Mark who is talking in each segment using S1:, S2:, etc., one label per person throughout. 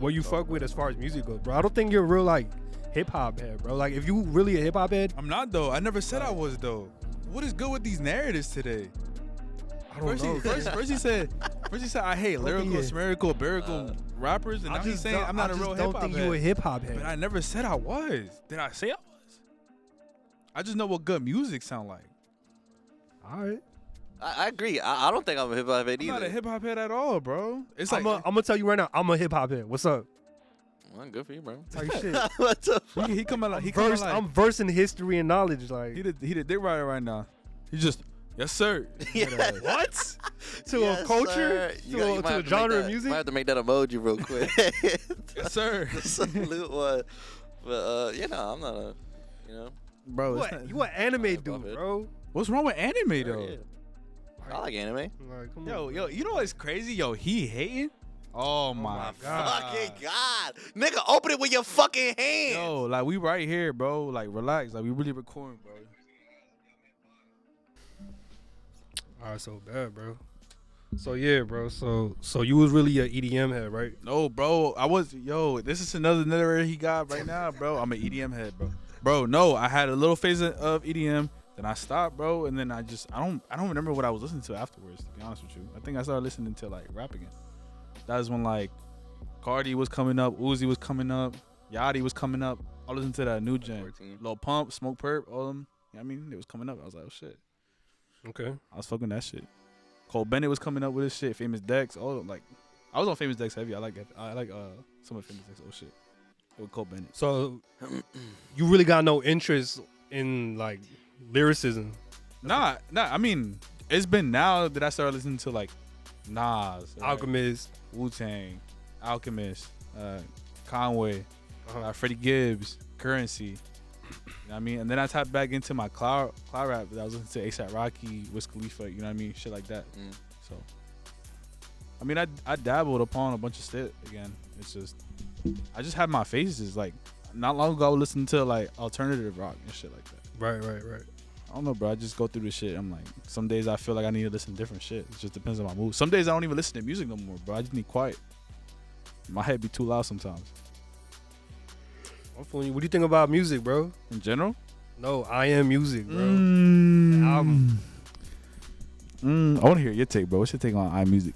S1: What you fuck with as far as music goes, bro? I don't think you're a real like hip hop head, bro. Like if you really a hip hop head,
S2: I'm not though. I never said I was though. What is good with these narratives today?
S1: I don't know.
S2: First he said I hate lyrical, spherical, barical rappers, and now he's saying I'm not a real hip hop head.
S1: I don't think you a hip hop head.
S2: But I never said I was. Did I say I was? I just know what good music sound like.
S1: All right.
S3: I agree. I don't think I'm a hip hop head either.
S2: I'm not a hip hop head at all, bro. It's like
S1: I'm gonna tell you right now, I'm a hip hop head. What's up?
S3: Well, good for you, bro.
S1: Type shit.
S3: What the fuck?
S2: he coming like
S1: I'm versed in history and knowledge. Like
S2: he the dick rider right now. He just yes sir.
S1: What? To a culture? To a genre of music?
S3: I have to make that emoji real quick.
S2: Yes sir.
S3: Salute one. But I'm not a
S2: Bro.
S1: You an anime dude, bro?
S2: What's wrong with anime though?
S3: Yeah. I like anime.
S1: Like, come on.
S2: Yo, you know what's crazy? Yo, he hating? Oh my god.
S3: Fucking God. Nigga, open it with your fucking hands.
S2: Yo, like we right here, bro. Like relax. Like we really recording, bro.
S1: Alright, so bad, bro. So yeah, bro. So you was really a EDM head, right?
S2: No, bro. I was this is another narrative he got right now, bro. I'm an EDM head, bro. Bro, no, I had a little phase of EDM. Then I stopped, bro, and then I don't remember what I was listening to afterwards, to be honest with you. I think I started listening to like rap again. That was when like Cardi was coming up, Uzi was coming up, Yachty was coming up. I listened to that new gen.
S3: 14.
S2: Lil Pump, Smoke Perp, all of them. You know what I mean? It was coming up. I was like, oh shit.
S1: Okay.
S2: I was fucking that shit. Cole Bennett was coming up with this shit. Famous Dex, all of them. Like I was on Famous Dex heavy. I like some of Famous Dex old shit. With Cole Bennett.
S1: So you really got no interest in like lyricism?
S2: Nah. I mean, it's been now that I started listening to like Nas,
S1: Alchemist,
S2: Wu-Tang, Alchemist, Conway, Freddie Gibbs, Currency. You know what I mean? And then I tapped back into my cloud rap. I was listening to A$AP Rocky, Wiz Khalifa, you know what I mean? Shit like that. So, I mean, I dabbled upon a bunch of shit again. It's just, I just had my phases. Like, not long ago, I was listening to like alternative rock and shit like that.
S1: Right.
S2: I don't know, bro. I just go through this shit. I'm like, some days I feel like I need to listen to different shit. It just depends on my mood. Some days I don't even listen to music no more, bro. I just need quiet. My head be too loud sometimes.
S1: I'm fooling you. What do you think about music, bro?
S2: In general?
S1: No, I am music, bro.
S2: I want to hear your take, bro. What's your take on iMusic?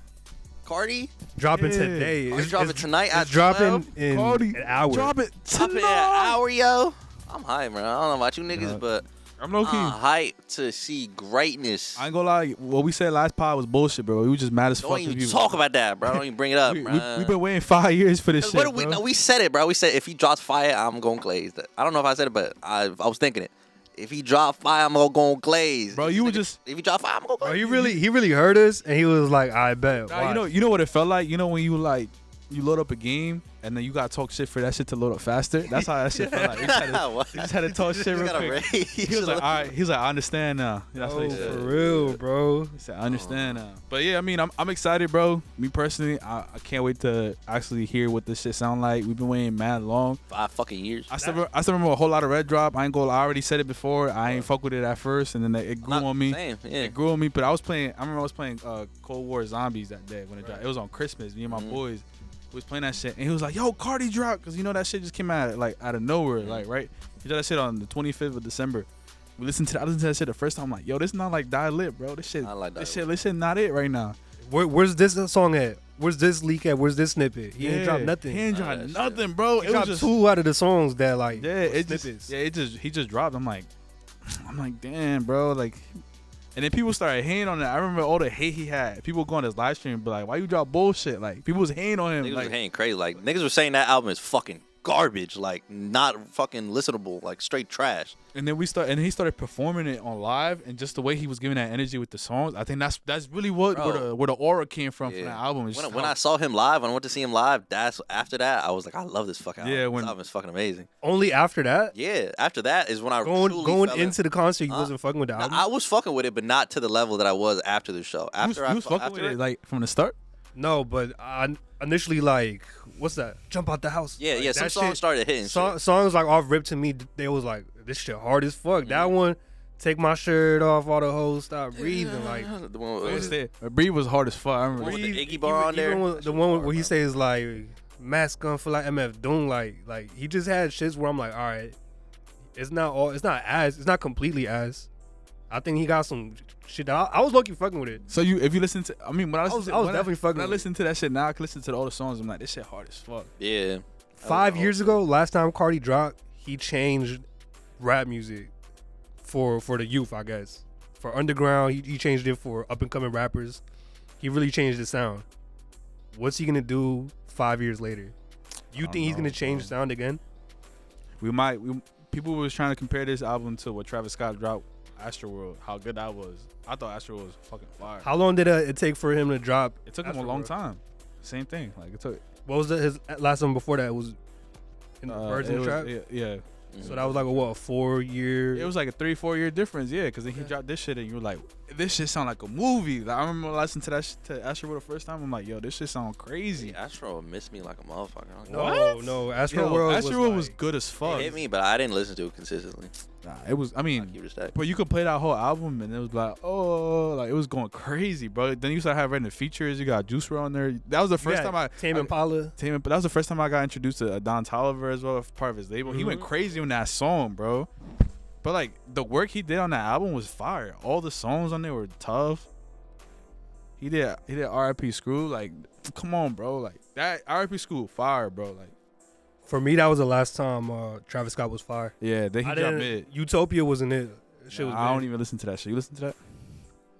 S3: Cardi?
S1: Dropping today.
S3: It's dropping tonight at
S1: It's dropping
S3: 12?
S1: in
S2: Cardi,
S1: an hour.
S2: Drop it
S3: Dropping in an hour, yo. I'm hyped, man. I don't know about you niggas, but
S2: I'm low key.
S3: Hyped to see greatness.
S2: I ain't gonna lie. What we said last pod was bullshit, bro. We was just mad as
S3: Don't
S2: fuck.
S3: even talk about that, bro. Don't even bring it up, bro.
S2: We've been waiting 5 years for this shit, bro.
S3: We said it, bro. We said if he drops fire, I'm going glazed. I don't know if I said it, but I was thinking it. If he drop fire, I'm gonna go glaze.
S2: Bro, you were just.
S3: If he drop fire, I'm gonna go glaze.
S1: Bro, he really heard us, and he was like, "I bet."
S2: Nah, you know what it felt like. You know when you like you load up a game and then you gotta talk shit for that shit to load up faster. That's how that shit felt like. You just had to talk shit real quick. He was like, all right. He's like, I understand now. That's what he said.
S1: For real, bro.
S2: He said, I understand now. But yeah, I mean, I'm excited, bro. Me personally, I can't wait to actually hear what this shit sound like. We've been waiting mad long.
S3: 5 fucking years.
S2: I still remember a whole lot of Red Drop. I already said it before. I ain't fuck with it at first, and then it grew on me.
S3: Same, yeah.
S2: It grew on me. But I remember I was playing Cold War Zombies that day when it dropped. It was on Christmas. Me and my boys was playing that shit, and he was like, "Yo, Cardi dropped," because you know that shit just came out of nowhere, like right. He did that shit on the 25th of December. I listened to that shit the first time. I'm like, "Yo, this not like Die Lit, bro. This shit,
S3: I like
S2: this shit not it right now."
S1: Where's this song at? Where's this leak at? Where's this snippet? He ain't dropped nothing.
S2: He ain't dropped nothing, bro.
S1: He dropped 2 out of the songs that like snippets.
S2: He just dropped. I'm like, damn, bro, like. And then people started hating on it. I remember all the hate he had. People go on his live stream and be like, why you drop bullshit? Like, people was hating on him.
S3: Niggas
S2: like,
S3: was hating crazy. Like, niggas were saying that album is fucking garbage, like not fucking listenable, like straight trash.
S2: And then he started performing it on live, and just the way he was giving that energy with the songs, I think that's really where the aura came from that album.
S3: When I saw him live, when I went to see him live, after that I was like, I love this fucking album.
S2: Yeah,
S3: this album is fucking amazing.
S1: Only after that?
S3: Yeah, after that is when I
S1: going into the concert, you wasn't fucking with the album.
S3: I was fucking with it, but not to the level that I was after the show. After
S2: you was fucking with it like from the start.
S1: No, but I initially like, what's that? Jump out the house.
S3: Yeah,
S1: like,
S3: yeah. Some songs started hitting.
S1: Songs like off rip to me, they was like, this shit hard as fuck. That one, take my shirt off, all the hoes stop breathing. Like,
S3: the one
S2: Breathe was hard as fuck. I remember
S3: with the Iggy bar on there.
S1: The one where he says like, mask gun for like MF Doom. Like he just had shits where I'm like, all right, it's not completely ass. I think he got some shit that I was lucky fucking with it.
S2: So if you listen to, I mean, when I was
S1: definitely fucking.
S2: When I listen to that shit now, I can listen to all the songs. I'm like, this shit hard as fuck.
S3: Yeah.
S1: 5 years ago, last time Cardi dropped, he changed rap music for the youth, I guess. For underground, he changed it for up and coming rappers. He really changed the sound. What's he gonna do 5 years later? You think he's gonna change the sound again?
S2: People was trying to compare this album to what Travis Scott dropped, Astroworld. How good that was. I thought Astroworld was fucking fire.
S1: How long did it take for him to drop?
S2: It took him a long time. Same thing. Like it took.
S1: What was his last one before that? It was in the Birds and Trap.
S2: Yeah.
S1: So that was like a 4 year?
S2: It was like a 3-4 year difference, yeah. Because then he dropped this shit, and you were like, "This shit sound like a movie." Like, I remember listening to that to Astro the first time. I'm like, "Yo, this shit sound crazy."
S3: Astro missed me like a motherfucker.
S1: No, Astro World
S2: was good as fuck.
S3: It hit me, but I didn't listen to it consistently.
S2: Nah, it was. I mean, but you could play that whole album, and it was like, it was going crazy, bro. Then you start having the features. You got Juice WRLD on there. That was the first time
S1: Tame Impala.
S2: But that was the first time I got introduced to Don Toliver as well, part of his label. He went crazy on that song, bro. But like the work he did on that album was fire. All the songs on there were tough. He did R.I.P. Screw. Like, come on, bro. Like that R.I.P. Screw, fire, bro. Like.
S1: For me, that was the last time Travis Scott was fire.
S2: Yeah, then he dropped it.
S1: Utopia wasn't it.
S2: I don't even listen to that shit. You listen to that?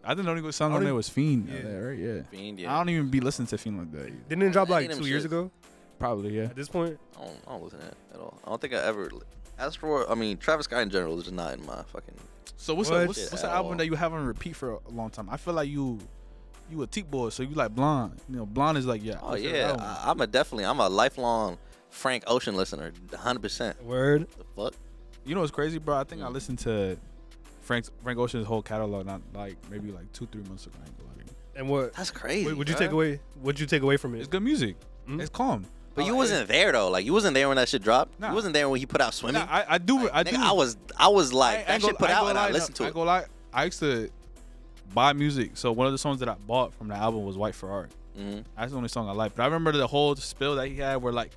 S2: I think the only good song on there was Fiend. Yeah. Right? Yeah.
S3: Fiend, yeah.
S2: I don't even be listening to Fiend like that.
S1: Didn't it drop like 2 years ago?
S2: Probably, yeah.
S1: At this point?
S3: I don't listen to it at all. I don't think I ever. Travis Scott in general is just not in my fucking.
S2: So what's the album that you have on repeat for a long time? I feel like you a Teak boy, so you like Blonde. You know, Blonde is like, yeah.
S3: Oh, yeah. I'm a lifelong Frank Ocean listener, 100%.
S1: Word.
S3: The fuck?
S2: You know what's crazy, bro? I think I listened to Frank Ocean's whole catalog, not like maybe like 2-3 months ago. I ain't gonna lie to you.
S1: And what?
S3: That's crazy.
S1: What'd you take away from it?
S2: It's good music.
S1: Mm-hmm.
S2: It's calm.
S3: But you wasn't there though. Like you wasn't there when that shit dropped.
S2: Nah.
S3: You wasn't there when he put out Swimming.
S2: Nah, I do.
S3: I was like that shit put out and I listened to it.
S2: I go like I used to buy music. So one of the songs that I bought from the album was White Ferrari.
S3: Mm-hmm.
S2: That's the only song I like. But I remember the whole spill that he had where like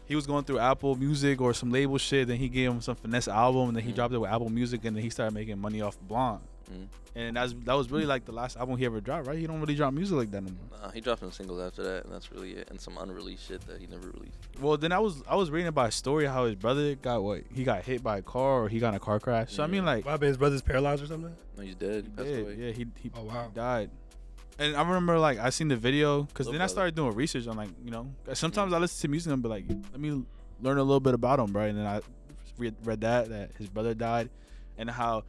S2: he was going through Apple Music or some label shit. Then he gave him some finesse album, and then he dropped it with Apple Music, and then he started making money off Blonde. And that was really like the last album he ever dropped, right? He don't really drop music like that no more.
S3: Nah, he dropped some singles after that, and that's really it. And some unreleased shit that he never released.
S2: Well, then I was reading about a story how his brother he got hit by a car or he got in a car crash. So I mean, like,
S1: what happened? His brother's paralyzed or something?
S3: No, he's dead. He passed away.
S2: Yeah, he
S1: oh wow,
S2: died. And I remember like I seen the video because then I started doing research on like sometimes I listen to music and be like, let me learn a little bit about him, right? And then I read that his brother died, and how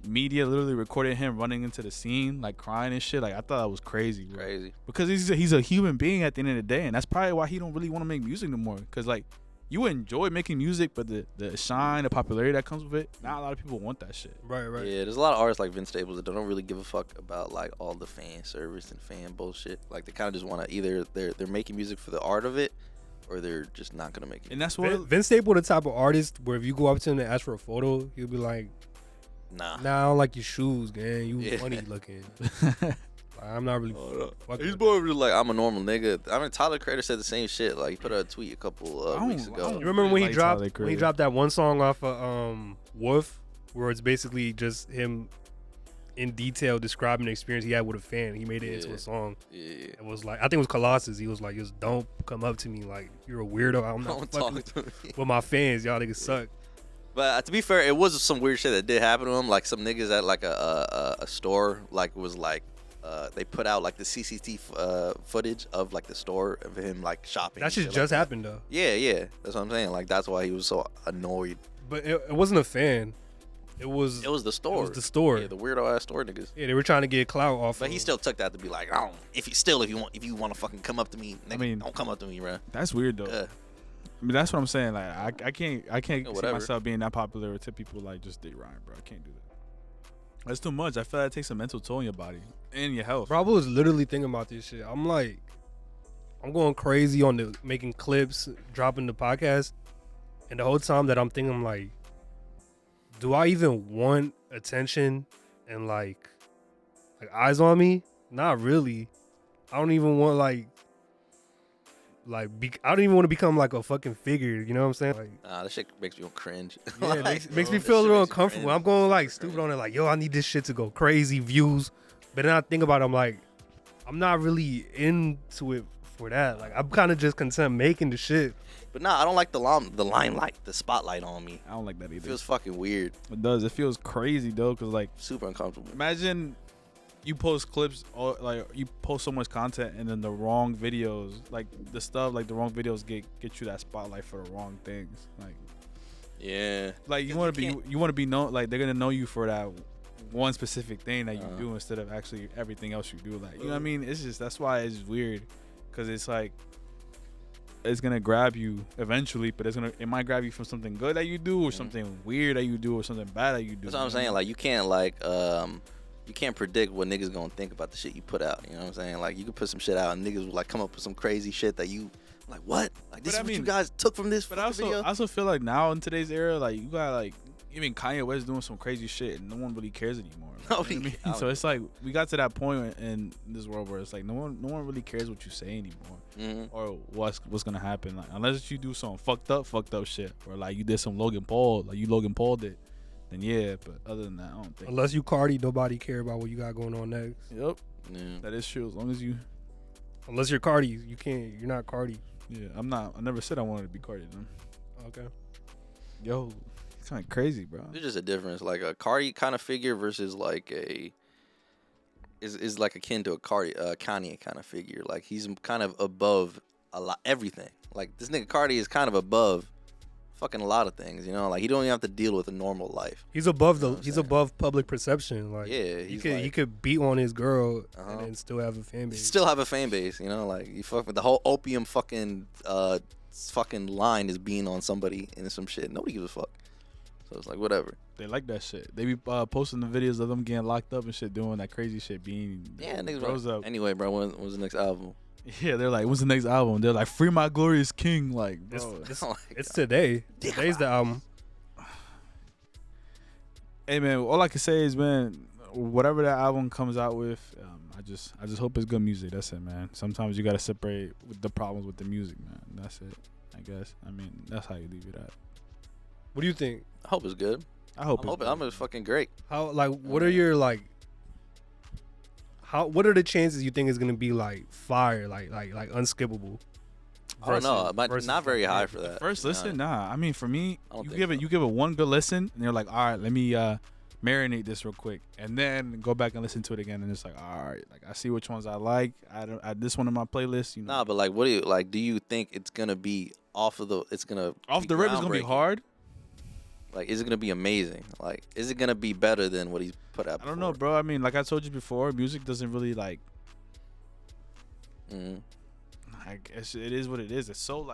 S2: media literally recorded him running into the scene like crying and shit. Like I thought that was crazy, bro.
S3: Crazy.
S2: Because he's a human being at the end of the day, and that's probably why he don't really want to make music no more. Because like you enjoy making music, but the shine, the popularity that comes with it, not a lot of people want that shit.
S1: Right.
S3: Yeah, there's a lot of artists like Vince Staples that don't really give a fuck about like all the fan service and fan bullshit. Like they kind of just want to either they're making music for the art of it, or they're just not gonna make it.
S2: And that's what
S1: Vince Staples, the type of artist where if you go up to him and ask for a photo, he'll be like, Nah, I don't like your shoes, gang. You funny looking. I'm not really.
S3: He's more really like, I'm a normal nigga. I mean, Tyler Creator said the same shit. Like, he put out a tweet a couple weeks ago.
S1: You remember when he dropped that one song off of Wolf, where it's basically just him in detail describing the experience he had with a fan. He made it into a song. Yeah. It was like, I think it was Colossus. He was like, just don't come up to me like you're a weirdo. I'm not fucking with my fans. Y'all niggas suck.
S3: But to be fair, it was some weird shit that did happen to him. Like some niggas at like a store like was like they put out like the CCTV footage of like the store of him like shopping.
S1: That shit just happened though.
S3: Yeah, that's what I'm saying. Like that's why he was so annoyed.
S1: But it wasn't a fan. It was
S3: the store.
S1: It was the store.
S3: Yeah, the weirdo ass store niggas.
S1: Yeah, they were trying to get clout off.
S3: But he still took that to be like, I don't. If you want to fucking come up to me, nigga, don't come up to me, bro.
S2: That's weird though.
S3: Yeah.
S2: I mean, that's what I'm saying. Like, I can't see
S3: whatever.
S2: myself being that popular to people like just date Ryan, bro. I can't do that. That's too much. I feel like it takes a mental toll on your body and your health.
S1: Bro, I was literally thinking about this shit. I'm like, I'm going crazy on the making clips, dropping the podcast, and the whole time that I'm thinking, I'm like, do I even want attention and like eyes on me? Not really. I don't even want I don't even want to become like a fucking figure. You know what I'm saying? Like,
S3: That shit makes me cringe.
S1: yeah, it makes me feel a little uncomfortable. I'm going like stupid on it, like, yo, I need this shit to go crazy, views. But then I think about it, I'm like, I'm not really into it for that. Like, I'm kind of just content making the shit.
S3: But nah, I don't like the limelight, the spotlight on me.
S2: I don't like that either.
S3: It feels fucking weird.
S2: It does. It feels crazy though, cause like
S3: Super uncomfortable.
S2: imagine you post clips or like you post so much content and then the wrong videos, like the wrong videos get you that spotlight for the wrong things. Like,
S3: yeah,
S2: like you want to be known, like they're gonna know you for that one specific thing that you do instead of actually everything else you do. Like, you know what I mean? It's just, that's why it's weird, cause it's like it's gonna grab you eventually, but it might grab you from something good that you do or something weird that you do or something bad that you do.
S3: That's what I'm saying. Like, you can't you can't predict what niggas gonna think about the shit you put out. You know what I'm saying? Like, you could put some shit out and niggas will like come up with some crazy shit that you like, what? Like, this is what you guys took from this video?
S2: I also feel like now in today's era, like, you got like even Kanye West doing some crazy shit and no one really cares anymore. Like, you know what I mean? So it's like we got to that point in this world where it's like no one really cares what you say anymore, or what's gonna happen. Like, unless you do some fucked up shit, or like you did some Logan Paul, like you Logan Paul'd it, then yeah. But other than that, I don't think.
S1: Unless you Cardi, nobody care about what you got going on next.
S2: Yep. Yeah. That is true. As long as you.
S1: Unless you're Cardi, you're not Cardi.
S2: Yeah, I'm not. I never said I wanted to be Cardi. Then.
S1: Okay.
S2: Yo, it's kind of crazy, bro.
S3: There's just a difference, like a Cardi kind of figure versus like is like akin to a Kanye kind of figure. Like, he's kind of above everything. Like, this nigga Cardi is kind of above fucking a lot of things, you know. Like, he don't even have to deal with a normal life.
S1: He's above above public perception. Like,
S3: yeah,
S1: he could beat on his girl and then still have a fan base.
S3: Still have a fan base, you know. Like, you fuck with the whole opium fucking line is being on somebody and some shit. Nobody gives a fuck. So it's like, whatever.
S2: They like that shit. They be posting the videos of them getting locked up and shit, doing that crazy shit, being
S3: niggas
S2: rose up.
S3: Anyway, bro, when's the next album?
S2: Yeah, they're like, when's the next album? They're like, free my glorious king. Like, bro,
S1: it's today. Today's the album.
S2: Hey man, all I can say is, man, whatever that album comes out with, I just hope it's good music. That's it, man. Sometimes you gotta separate with the problems with the music, man. That's it, I guess. I mean, that's how you leave it at.
S1: What do you think?
S3: I hope it's good. I'm fucking great.
S1: How, like, what are your like? What are the chances you think is gonna be like fire, like unskippable?
S3: I don't know. Not very high for that.
S2: First listen, nah. I mean, for me, you give it one good listen, and you're like, all right, let me marinate this real quick, and then go back and listen to it again, and it's like, all right, like I see which ones I like. I don't add this one in my playlist. You know.
S3: Nah, but like, what do you like? Do you think it's gonna be off the rip? It's gonna
S2: be hard.
S3: Like, is it gonna be amazing? Like, is it gonna be better than what he's put out?
S2: I don't know, bro. I mean, like I told you before, music doesn't really like. I guess it is what it is. It's so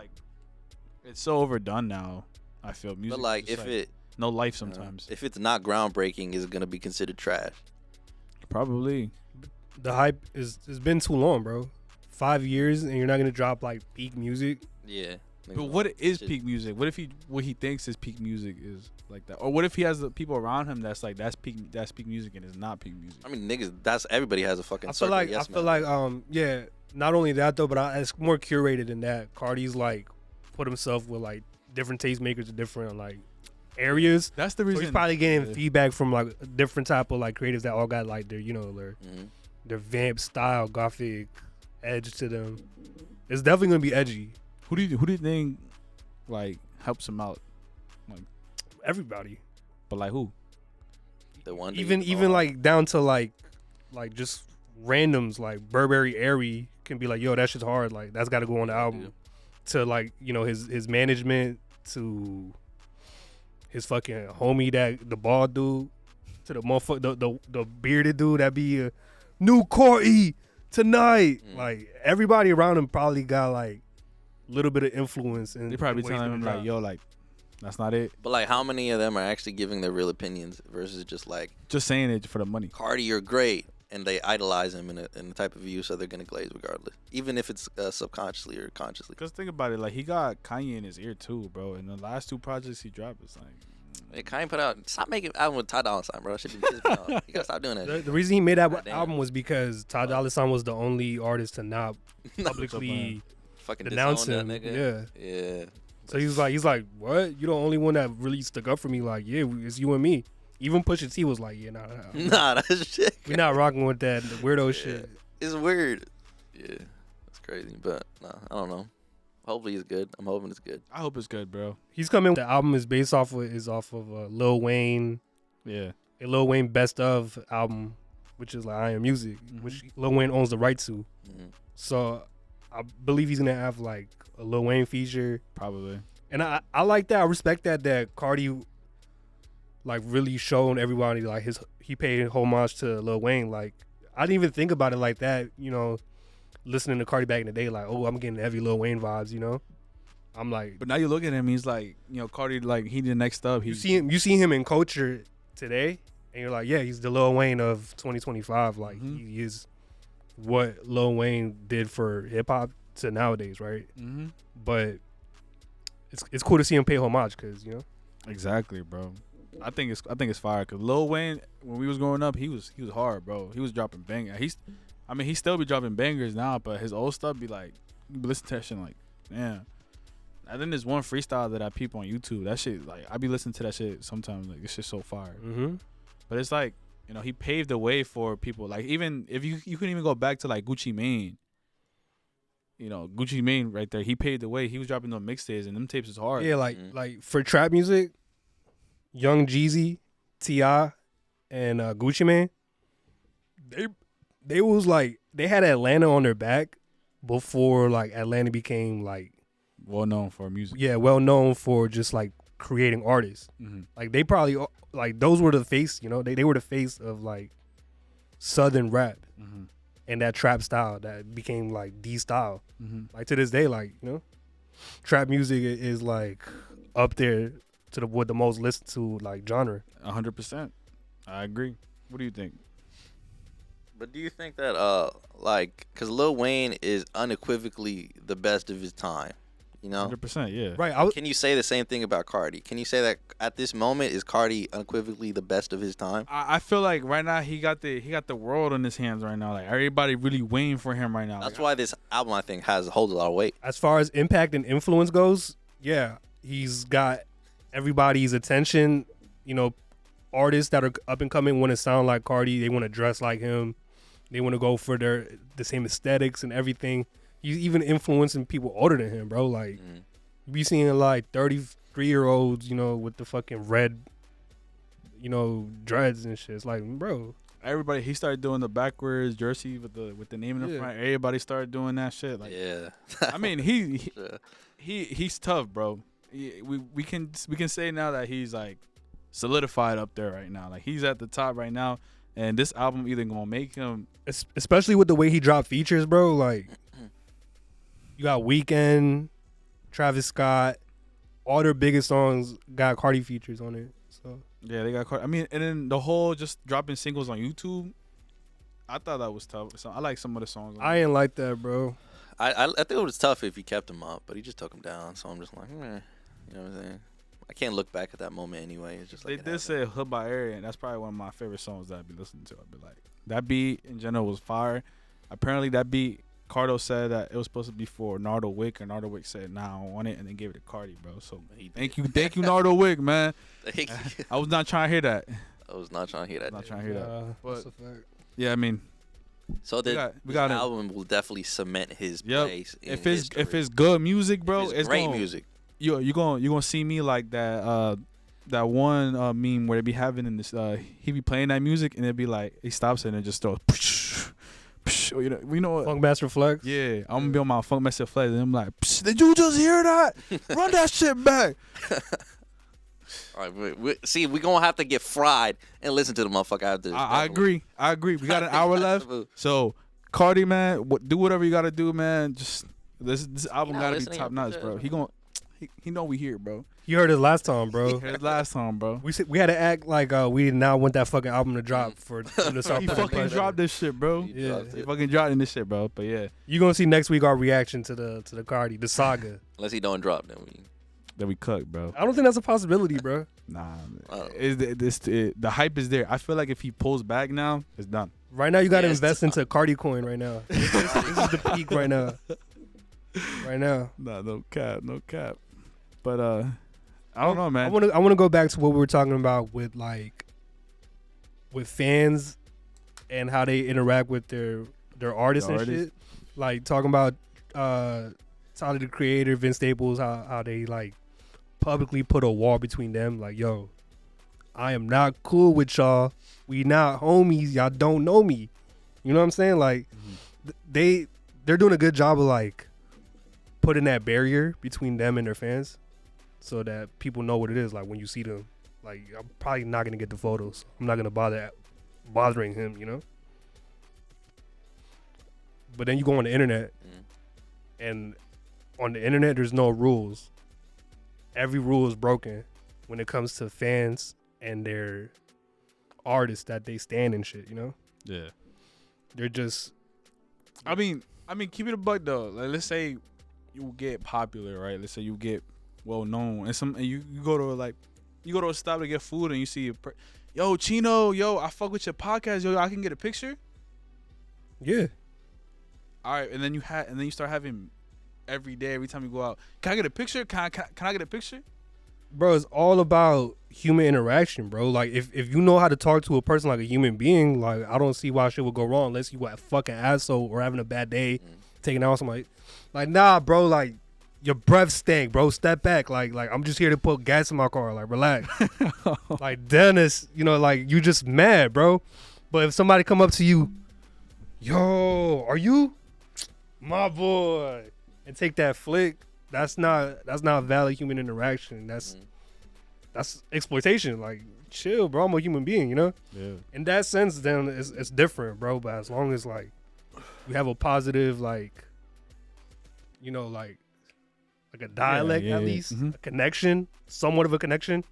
S2: overdone now. I feel music.
S3: But like, if it
S2: no life sometimes.
S3: If it's not groundbreaking, is it gonna be considered trash?
S2: Probably.
S3: The
S1: hype it's been too long, bro. 5 years and you're not gonna drop like peak music.
S3: Yeah.
S2: But what is peak music? What if what he thinks is peak music is like that? Or what if he has the people around him that's like that's peak music and it's not peak music?
S3: I mean, niggas, everybody has a fucking.
S1: I feel like yeah. Not only that though, but it's more curated than that. Cardi's like put himself with like different tastemakers in different like areas.
S2: That's the reason.
S1: So he's probably getting feedback from like different type of like creatives that all got like their their vamp style, gothic edge to them. It's definitely gonna be edgy.
S2: Who do you think like helps him out? Like
S1: everybody.
S2: But like who?
S3: The one
S1: even like down to like just randoms like Burberry Airy can be like, yo, that shit's hard. Like that's got to go on the album.
S3: Yeah.
S1: To like, you know, his management, to his fucking homie, that the bald dude, to the motherfucker, the bearded dude that be a new Corey tonight. Like everybody around him probably got like a little bit of influence. And
S2: they probably be telling him like, yo, like that's not it.
S3: But like, how many of them are actually giving their real opinions versus just like
S2: saying it for the money?
S3: Cardi, you're great. And they idolize him in the type of view, so they're gonna glaze regardless, even if it's subconsciously or consciously.
S2: Because think about it, like he got Kanye in his ear too, bro. And the last 2 projects he dropped, it's like,
S3: hey, Kanye put out, stop making album with Ty Dolla $ign, bro. Should be pissed me off. You gotta stop doing that.
S1: The reason he made that album was because Ty Dolla $ign was the only artist to not publicly
S3: fucking
S1: denounce him.
S3: That nigga.
S1: Yeah. So he's like, what? You the only one that really stuck up for me. Like, yeah, it's you and me. Even Pusha T was like, yeah,
S3: nah, that's shit.
S1: We're not rocking with that weirdo shit.
S3: It's weird. Yeah, it's crazy, but nah, I don't know. Hopefully it's good. I'm hoping it's good.
S2: I hope it's good, bro.
S1: He's coming. The album is based off of Lil Wayne.
S2: Yeah,
S1: a Lil Wayne best of album, which is like I Am Music, which Lil Wayne owns the right to. So I believe he's gonna have like a Lil Wayne feature,
S2: probably.
S1: And I like that. I respect that Cardi like really showing everybody like he paid homage to Lil Wayne. Like I didn't even think about it like that, you know, listening to Cardi back in the day, like, oh, I'm getting heavy Lil Wayne vibes, you know. I'm like,
S2: but now you look at him, he's like, you know, Cardi, like he the next up.
S1: You see him in Culture today, and you're like, yeah, he's the Lil Wayne of 2025. Like he is what Lil Wayne did for hip hop to nowadays, right? But it's cool to see him pay homage because, you know.
S2: Exactly, bro. I think it's fire because Lil Wayne, when we was growing up, he was hard, bro. He was dropping bangers. He still be dropping bangers now, but his old stuff be like, you listen to that shit like, man. I think there's one freestyle that I peep on YouTube. That shit, like, I be listening to that shit sometimes. Like, this shit's so fire. But it's like, you know, he paved the way for people. Like, even if you couldn't even go back to like Gucci Mane. You know, Gucci Mane right there. He paved the way. He was dropping those mixtapes, and them tapes is hard.
S1: Yeah, like for trap music, Young Jeezy, T.I., and Gucci Mane, they was like, they had Atlanta on their back before like Atlanta became like
S2: well known for music.
S1: Yeah, well known for just like creating artists. Like they probably like those were the face, you know, they were the face of like Southern rap and that trap style that became like the style. Like to this day, like, you know, trap music is like up there to the most listened to like genre.
S2: 100%. I agree. What do you think?
S3: But do you think that like, because Lil Wayne is unequivocally the best of his time, you know?
S2: 100%, yeah.
S1: Right.
S3: Can you say the same thing about Cardi? Can you say that at this moment is Cardi unequivocally the best of his time?
S2: I feel like right now he got the world in his hands right now. Like everybody really waiting for him right now.
S3: That's why this album I think holds a lot of weight.
S1: As far as impact and influence goes, yeah, he's got everybody's attention. You know, artists that are up and coming want to sound like Cardi. They want to dress like him. They want to go for the same aesthetics and everything. He's even influencing people older than him, bro. Like, you be seeing like 33-year-olds, you know, with the fucking red, you know, dreads and shit. It's like, bro.
S2: Everybody, he started doing the backwards jersey with the name in the front. Everybody started doing that shit. Like,
S3: yeah.
S2: I mean, he's tough, bro. We can say now that he's like solidified up there right now. Like he's at the top right now, and this album either gonna make him,
S1: especially with the way he dropped features, bro. Like you got Weeknd, Travis Scott, all their biggest songs got Cardi features on it. So
S2: yeah, they got Cardi. I mean, and then the whole just dropping singles on YouTube, I thought that was tough. So I like some of the songs.
S1: I ain't like that, bro.
S3: I think it was tough if he kept them up, but he just took them down. So I'm just like, you know what I'm saying? I can't look back at that moment anyway. It's just like
S2: they did say Hood by Area, and that's probably one of my favorite songs that I'd be listening to. I'd be like, that beat in general was fire. Apparently that beat, Cardo said that it was supposed to be for Nardo Wick, and Nardo Wick said, nah, I don't want it, and then gave it to Cardi, bro. So thank you, Nardo Wick, man.
S3: Thank you.
S2: I was not trying to hear that.
S3: I was not trying to hear that.
S2: But yeah, I mean,
S3: so this album will definitely cement his place.
S2: If it's good music, bro,
S3: it's great music.
S2: You gonna see me like that one meme where they be having in this he be playing that music and it'd be like he stops it and it just throws we know what?
S1: Funkmaster Flex.
S2: Yeah, I'm gonna be on my Funkmaster Flex, and I'm like, did you just hear that? Run that shit back.
S3: All right, we're gonna have to get fried and listen to the motherfucker after this.
S2: I agree. We got an hour left, so Cardi, man, do whatever you gotta do, man. Just this album gotta be top notch, bro. He know we here, bro.
S1: You heard it last time, bro. We had to act like we did not want that fucking album to drop for him to start.
S2: He fucking dropped this shit, bro.
S3: He
S2: fucking dropped this shit, bro. But yeah,
S1: you gonna see next week our reaction to the Cardi, the saga.
S3: Unless he don't drop, then
S2: we cook, bro.
S1: I don't think that's a possibility, bro.
S2: Nah, the hype is there. I feel like if he pulls back now, it's done.
S1: Right now, you got to invest into Cardi coin right now. This is the peak right now. Right now.
S2: Nah, no cap. But I don't know, man.
S1: I want to go back to what we were talking about with fans and how they interact with their artists and shit. Like talking about Tyler the Creator, Vince Staples, how they like publicly put a wall between them. Like, yo, I am not cool with y'all. We not homies. Y'all don't know me. You know what I'm saying? Like, they're doing a good job of like putting that barrier between them and their fans, so that people know what it is. Like when you see them, like I'm probably not gonna get the photos. I'm not gonna bothering him, you know. But then you go on the internet, and on the internet there's no rules. Every rule is broken when it comes to fans and their artists that they stand and shit, you know?
S2: Yeah.
S1: They're just
S2: I mean keep it a buck though. Like let's say you get popular, right? Let's say you get well known and you go to a stop to get food and you see yo, Chino, yo, I fuck with your podcast, yo, I can get a picture?
S1: Yeah.
S2: All right, and then you start having every day, every time you go out. Can I get a picture? Can I get a picture?
S1: Bro, it's all about human interaction, bro. Like if you know how to talk to a person like a human being, like I don't see why shit would go wrong unless you a fucking asshole or having a bad day, taking out somebody. Like nah, bro, like your breath stink, bro. Step back. Like I'm just here to put gas in my car. Like relax. Like Dennis, you know, like you just mad, bro. But if somebody come up to you, yo, are you my boy? And take that flick, that's not valid human interaction. That's exploitation. Like, chill, bro. I'm a human being, you know?
S2: Yeah. In
S1: that sense, then it's different, bro. But as long as like we have a positive, like, you know, like a dialect at least, a connection, somewhat of a connection,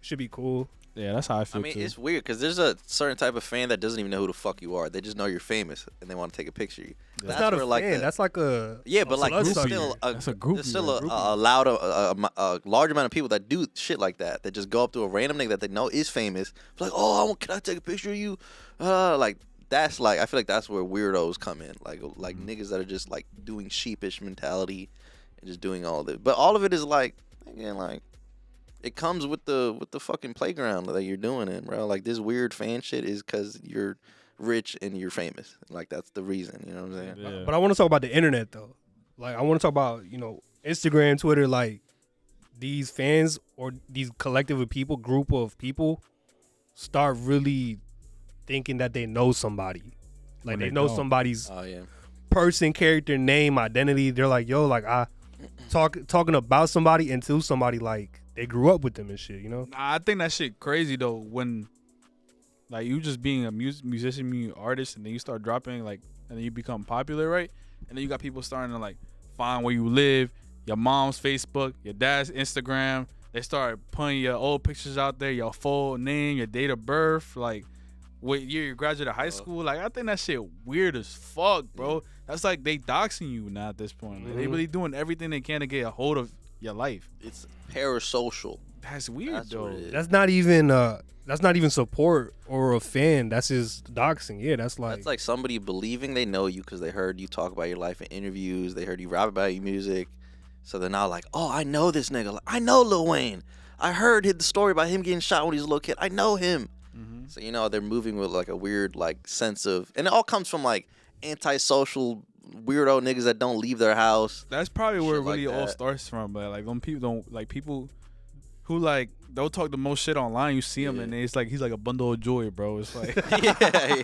S1: should be cool.
S2: Yeah, that's how I feel.
S3: I mean, it's weird because there's a certain type of fan that doesn't even know who the fuck you are. They just know you're famous and they want to take a picture of you.
S1: That's not a fan. That's like a
S3: but like there's still a large amount of people that do shit like that. That just go up to a random nigga that they know is famous. Like, oh, can I take a picture of you? Like that's like I feel like that's where weirdos come in. Like niggas that are just like doing sheepish mentality and just doing all this. But all of it is like again like. It comes with the fucking playground that you're doing in, bro. Like this weird fan shit is because you're rich and you're famous. Like that's the reason, you know what I'm saying?
S1: Yeah. But I want to talk about the internet though. Like I want to talk about, you know, Instagram, Twitter, like these fans or these collective of people, group of people start really thinking that they know somebody. Like they know somebody's person, character, name, identity. They're like, yo, like I talking about somebody until somebody like they grew up with them and shit, you know?
S2: I think that shit crazy though when like you just being a musician, artist, and then you start dropping like, and then you become popular, right? And then you got people starting to like find where you live, your mom's Facebook, your dad's Instagram. They start putting your old pictures out there, your full name, your date of birth, like what year you graduated high school. Like I think that shit weird as fuck, bro. That's like they doxing you now at this point. Like, they really doing everything they can to get a hold of your life.
S3: It's ParaSocial.
S2: That's weird though.
S1: That's not even support or a fan. That's just doxing. Yeah, that's like
S3: somebody believing they know you because they heard you talk about your life in interviews. They heard you rap about your music, so they're now like, oh, I know this nigga. I know Lil Wayne. I heard the story about him getting shot when he was a little kid. I know him. So you know they're moving with like a weird like sense of, and it all comes from like antisocial weirdo niggas that don't leave their house.
S2: That's probably where it really all starts from. But like them people don't like people who like they'll talk the most shit online. You see him, and it's like he's like a bundle of joy, bro. It's like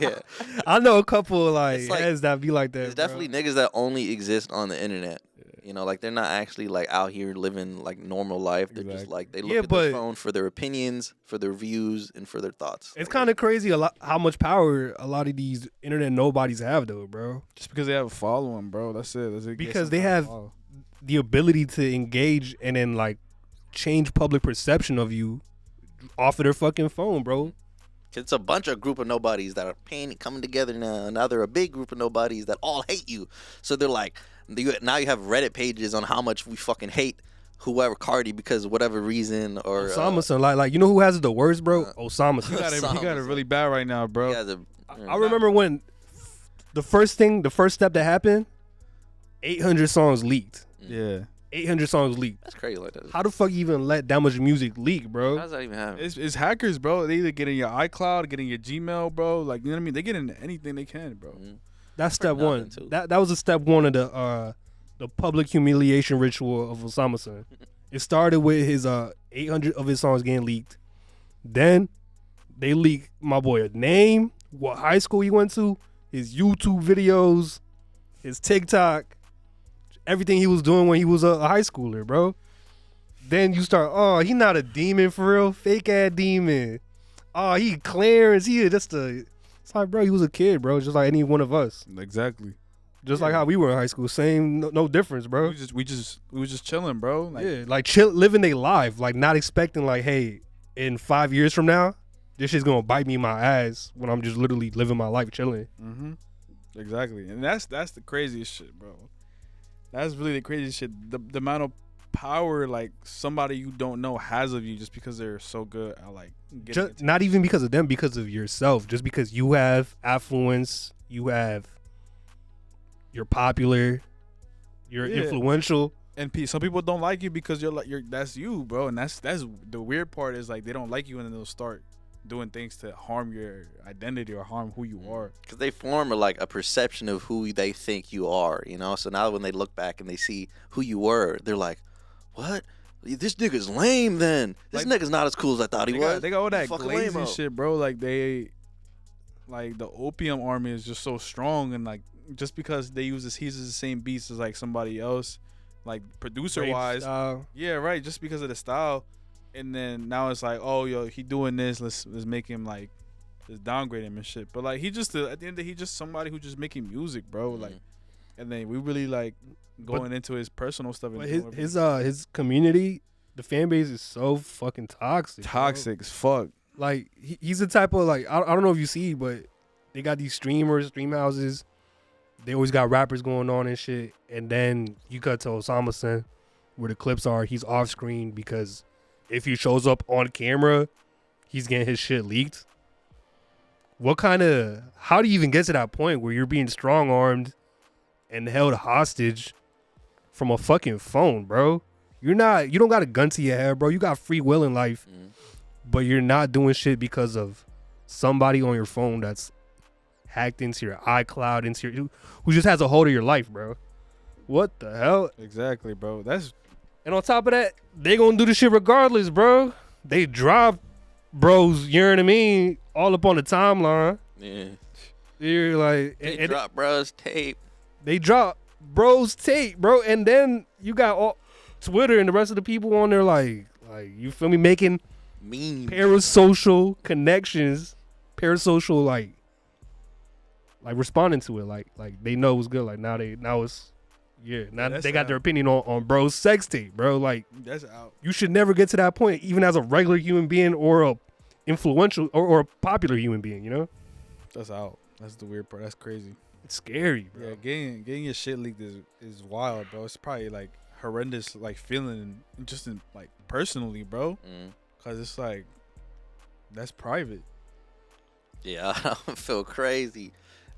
S3: yeah.
S1: I know a couple like
S3: It's like-
S1: heads that be like that.
S3: There's
S1: bro.
S3: definitely niggas that only exist on the internet. You know, like they're not actually like out here living like normal life. They're just like they look at their phone for their opinions, for their views, and for their thoughts.
S1: It's kind of crazy a lot how much power a lot of these internet nobodies have though, bro.
S2: just because they have a following, bro. That's it.
S1: Because they have the ability to engage and then like change public perception of you off of their fucking phone, bro.
S3: It's a bunch of group of nobodies that are coming together now. Now they're a big group of nobodies that all hate you. So they're like, now you have Reddit pages on how much we fucking hate whoever Cardi because of whatever reason or
S1: Osamason, like you know who has it the worst, bro? Osamason.
S2: He got it really bad right now, bro.
S1: I remember when the first step that happened, 800 songs leaked.
S2: Yeah.
S1: 800 songs leaked.
S3: That's crazy like that.
S1: How the fuck you even let that much music leak, bro?
S3: How does that even happen?
S2: It's hackers, bro. They either get in your iCloud, get in your Gmail, bro. Like, you know what I mean? They get into anything they can, bro.
S3: Mm-hmm.
S1: That's step one. That was a step one of the public humiliation ritual of Osamason. It started with his 800 of his songs getting leaked. Then they leaked my boy name, what high school he went to, his YouTube videos, his TikTok, everything he was doing when he was a high schooler, bro. Then you start, he not a demon for real, fake ass demon. He Clarence, he just a. It's like, bro, he was a kid, bro, just like any one of us.
S2: Exactly.
S1: Just like how we were in high school, same, no difference, bro.
S2: We was just chilling, bro. Like,
S1: like chill, living their life, like not expecting, like, hey, in 5 years from now, this shit's gonna bite me in my ass when I'm just literally living my life chilling.
S2: Mm-hmm. Exactly, and that's the craziest shit, bro. That's really the craziest shit. The amount of power like somebody you don't know has of you just because they're so good at like getting
S1: not even because of them, because of yourself. Just because you have affluence, you're popular, you're influential,
S2: and some people don't like you because you're that's you, bro. And that's the weird part is like they don't like you and then they'll start doing things to harm your identity or harm who you are.
S3: Because they form like a perception of who they think you are, you know? So now when they look back and they see who you were, they're like, what? This nigga's lame then. This nigga's not as cool as I thought he was.
S2: They got all that glazy shit, bro. Like the opium army is just so strong, and like just because he uses the same beats as like somebody else, like producer wise. Yeah, right. Just because of the style. And then now it's like, oh, yo, he doing this. Let's make him like, let's downgrade him and shit. But like, at the end of the day, he just somebody who just making music, bro. Like, and then we really like going into his personal stuff.
S1: But his community, the fan base is so fucking toxic.
S2: Toxic as fuck.
S1: Like he's the type of like I don't know if you see, but they got these streamers, stream houses. They always got rappers going on and shit. And then you cut to Osamason, where the clips are. He's off screen because if he shows up on camera, he's getting his shit leaked. How do you even get to that point where you're being strong-armed and held hostage from a fucking phone, bro? You don't got a gun to your head, bro. You got free will in life, but you're not doing shit because of somebody on your phone that's hacked into your iCloud, who just has a hold of your life, bro. What the hell?
S2: Exactly, bro.
S1: And on top of that, they gonna do the shit regardless, bro. They drop bros, you know what I mean, all up on the timeline.
S3: Yeah.
S1: You're like...
S3: They drop bros tape.
S1: They drop bros tape, bro. And then you got all Twitter and the rest of the people on there like you feel me, making
S3: memes,
S1: parasocial connections, parasocial like responding to it, like they know what's good. Like now it's they got their opinion on bro's sex tape, bro. Like
S2: that's out.
S1: You should never get to that point, even as a regular human being or a influential or a popular human being. You know,
S2: that's out. That's the weird part. That's crazy.
S1: It's scary, bro.
S2: Yeah, getting your shit leaked is wild, bro. It's probably like horrendous, like feeling just in, like personally, bro. Cause it's like that's private.
S3: Yeah, I feel crazy.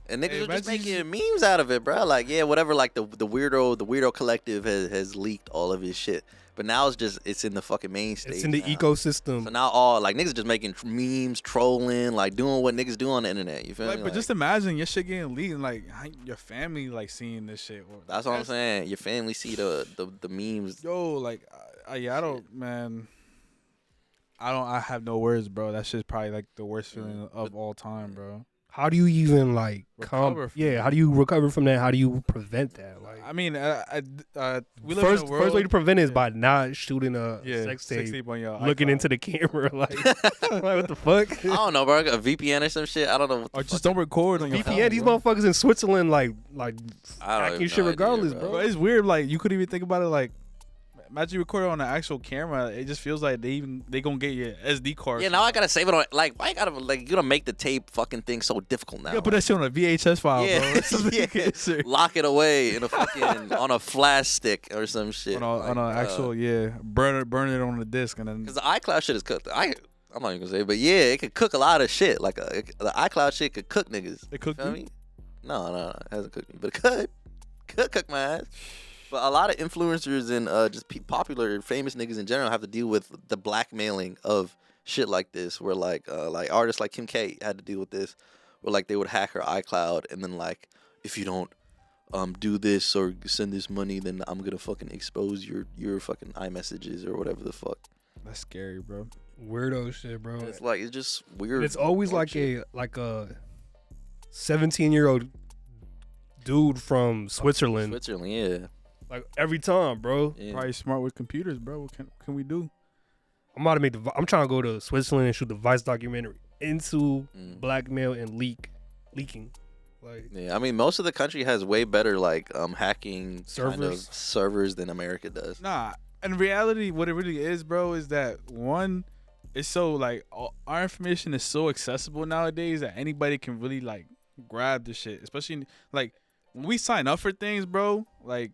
S3: And niggas are just making memes out of it, bro. Like, yeah, whatever. Like the weirdo collective has leaked all of his shit, but now it's in the fucking main stage.
S1: It's in the ecosystem.
S3: So now all like niggas just making memes, trolling, like doing what niggas do on the internet. You feel me?
S2: But just imagine your shit getting leaked, and like your family like seeing this shit.
S3: That's what I'm saying. Your family see the memes.
S2: Yo, like, I don't, man. I have no words, bro. That shit's probably like the worst feeling of all time, bro.
S1: How do you even like
S2: recover from that?
S1: How do you recover from that? How do you prevent that? Like,
S2: I mean, we live
S1: first
S2: in a world,
S1: way to prevent it is by not shooting a sex tape
S2: on your
S1: looking
S2: iCloud.
S1: into the camera. Like, like what the fuck?
S3: I don't know, bro. A VPN or some shit. I don't know. What the
S2: Or
S3: fuck.
S2: just don't record on your phone,
S1: VPN, these
S2: bro.
S1: motherfuckers in Switzerland, like
S3: I don't
S1: hacking
S3: even
S1: shit
S3: know
S1: regardless,
S3: idea,
S1: bro.
S2: But it's weird. Like you couldn't even think about it. Like imagine you record it on an actual camera. It just feels like they gonna get your SD card.
S3: Yeah, now I gotta save it on. Like, why you gotta you gonna make the tape fucking thing so difficult now?
S2: You gotta put that shit on a VHS file,
S3: Yeah,
S2: bro. Something you
S3: yeah.
S2: can insert.
S3: Lock it away in a fucking on a flash stick or some shit.
S2: on an actual burn it on the disc and then
S3: Because the iCloud shit is cooked. I'm not even gonna say, it, but yeah, it could cook a lot of shit. Like the iCloud shit could cook niggas.
S2: It cooked
S3: Feel
S2: you?
S3: me? No, it hasn't cooked me, but it could cook my ass. But a lot of influencers and just popular, famous niggas in general have to deal with the blackmailing of shit like this, where like artists like Kim K had to deal with this, where like they would hack her iCloud and then like, if you don't do this or send this money, then I'm gonna fucking expose your fucking iMessages or whatever the fuck.
S2: that's scary, bro.
S1: Weirdo shit, bro.
S3: It's like, it's just weird.
S1: And it's always like
S3: shit.
S1: a 17-year-old dude from Switzerland.
S3: Switzerland, yeah.
S1: Like every time, bro.
S3: Yeah.
S2: Probably smart with computers, bro. What can we do?
S1: I'm about to make I'm trying to go to Switzerland and shoot the Vice documentary into blackmail and leaking. Like,
S3: Yeah, I mean, most of the country has way better like hacking kind of
S1: Servers?
S3: servers than America does.
S2: Nah, in reality, what it really is, bro, is that one, it's so like our information is so accessible nowadays that anybody can really like grab the shit. Especially like when we sign up for things, bro. Like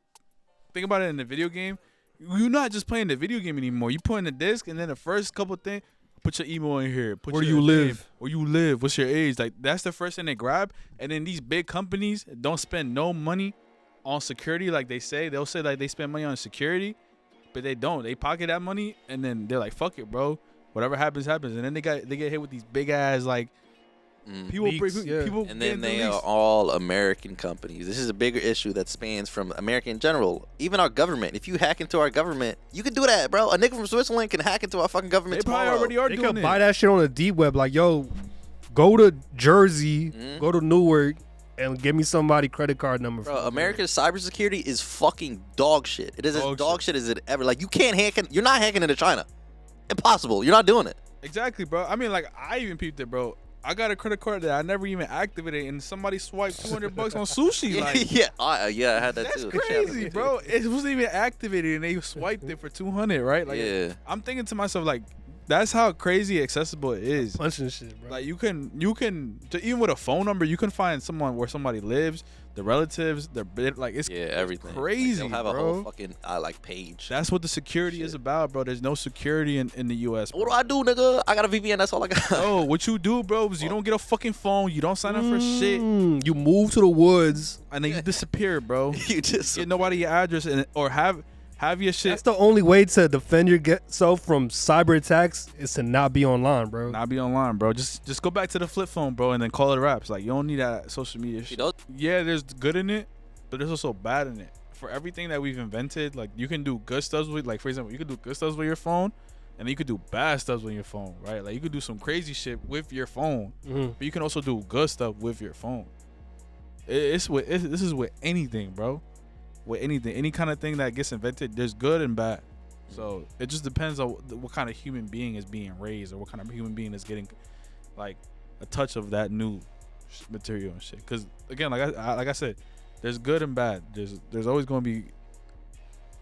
S2: think about it in the video game. You're not just playing the video game anymore. You put in the disc, and then the first couple things, put your email in here. Put
S1: Where
S2: your
S1: you live.
S2: name, where you live. What's your age? Like that's the first thing they grab. And then these big companies don't spend no money on security, like they say. They'll say like they spend money on security, but they don't. They pocket that money, and then they're like, "Fuck it, bro. Whatever happens, happens." And then they get hit with these big ass like people.
S1: Leaks, yeah.
S2: People
S3: And
S2: get
S3: then they
S2: leaks.
S3: are all American companies. This is a bigger issue that spans from America in general. Even our government. If you hack into our government, you can do that, bro. A nigga from Switzerland can hack into our fucking government
S2: They probably
S3: tomorrow.
S2: already are
S1: they
S2: doing
S1: could
S2: it.
S1: buy that shit on the deep web. Like, yo, go to Jersey, go to Newark, and give me somebody credit card number.
S3: Bro, America's cybersecurity is fucking dog shit. It is as dog shit as it ever. Like, you can't hack it. You're not hacking into China. Impossible. You're not doing it.
S2: Exactly, bro. I mean, like I even peeped it, bro. I got a credit card that I never even activated, and somebody swiped $200 on sushi. Like,
S3: yeah, I had that
S2: that's
S3: too.
S2: crazy, bro. It wasn't even activated, and they swiped it for $200, right? Like,
S3: Yeah.
S2: I'm thinking to myself, like, that's how crazy accessible it is.
S1: punching shit, bro.
S2: Like, you can, even with a phone number, you can find someone where somebody lives, the relatives, their bit, like it's
S3: Everything.
S2: crazy,
S3: Like, they'll have
S2: bro.
S3: a whole fucking like page.
S2: That's what the security is about, bro. There's no security in the U.S.
S3: What do I do, nigga? I got a VPN. That's all I got.
S2: Oh, what you do, bro, is you don't get a fucking phone. You don't sign up for shit.
S1: You move to the woods.
S2: And then you disappear, bro.
S3: You just
S2: Get nobody your address or have your shit.
S1: That's the only way to defend yourself from cyber attacks is to not be online, bro.
S2: Not be online, bro. Just go back to the flip phone, bro, and then call it raps. Like, you don't need that social media shit.
S3: know?
S2: Yeah, there's good in it, but there's also bad in it. For everything that we've invented, like, you can do good stuff with, like, for example, you can do good stuff with your phone, and then you could do bad stuff with your phone, right? Like, you could do some crazy shit with your phone, but you can also do good stuff with your phone. This is with anything, bro. With anything, any kind of thing that gets invented, there's good and bad. So it just depends on what kind of human being is being raised, or what kind of human being is getting like a touch of that new material and shit. Because again, like I said, there's good and bad. There's always going to be,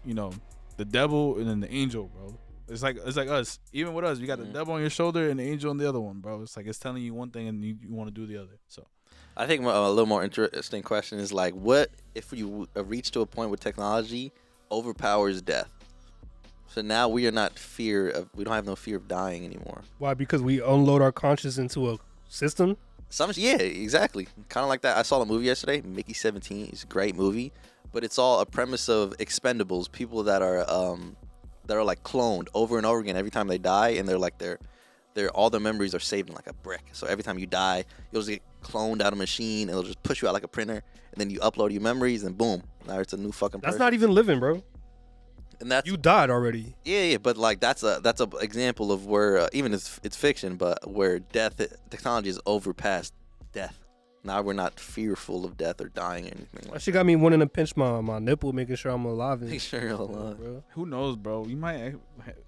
S2: the devil and then the angel, bro. It's like us. Even with us, you got the devil on your shoulder and the angel on the other one, bro. It's like it's telling you one thing and you want to do the other. So.
S3: I think a little more interesting question is like, what if you reach to a point where technology overpowers death? So now we don't have no fear of dying anymore.
S1: Why? Because we unload our conscience into a system.
S3: Yeah, exactly. Kind of like that. I saw the movie yesterday, Mickey 17. It's a great movie, but it's all a premise of expendables, people that are like cloned over and over again every time they die, and they're like all their memories are saved in like a brick. So every time you die, you'll just get cloned out of a machine, and it'll just push you out like a printer, and then you upload your memories, and boom, now it's a new fucking person.
S1: That's not even living, bro.
S3: And that's
S1: you died already.
S3: Yeah, but like that's a example of where even if it's fiction, but where technology has overpassed death. Now we're not fearful of death or dying or anything like that.
S1: She got me wanting to pinch my nipple, making sure I'm alive.
S3: Make sure you're alive.
S1: Bro.
S2: Who knows, bro? You might.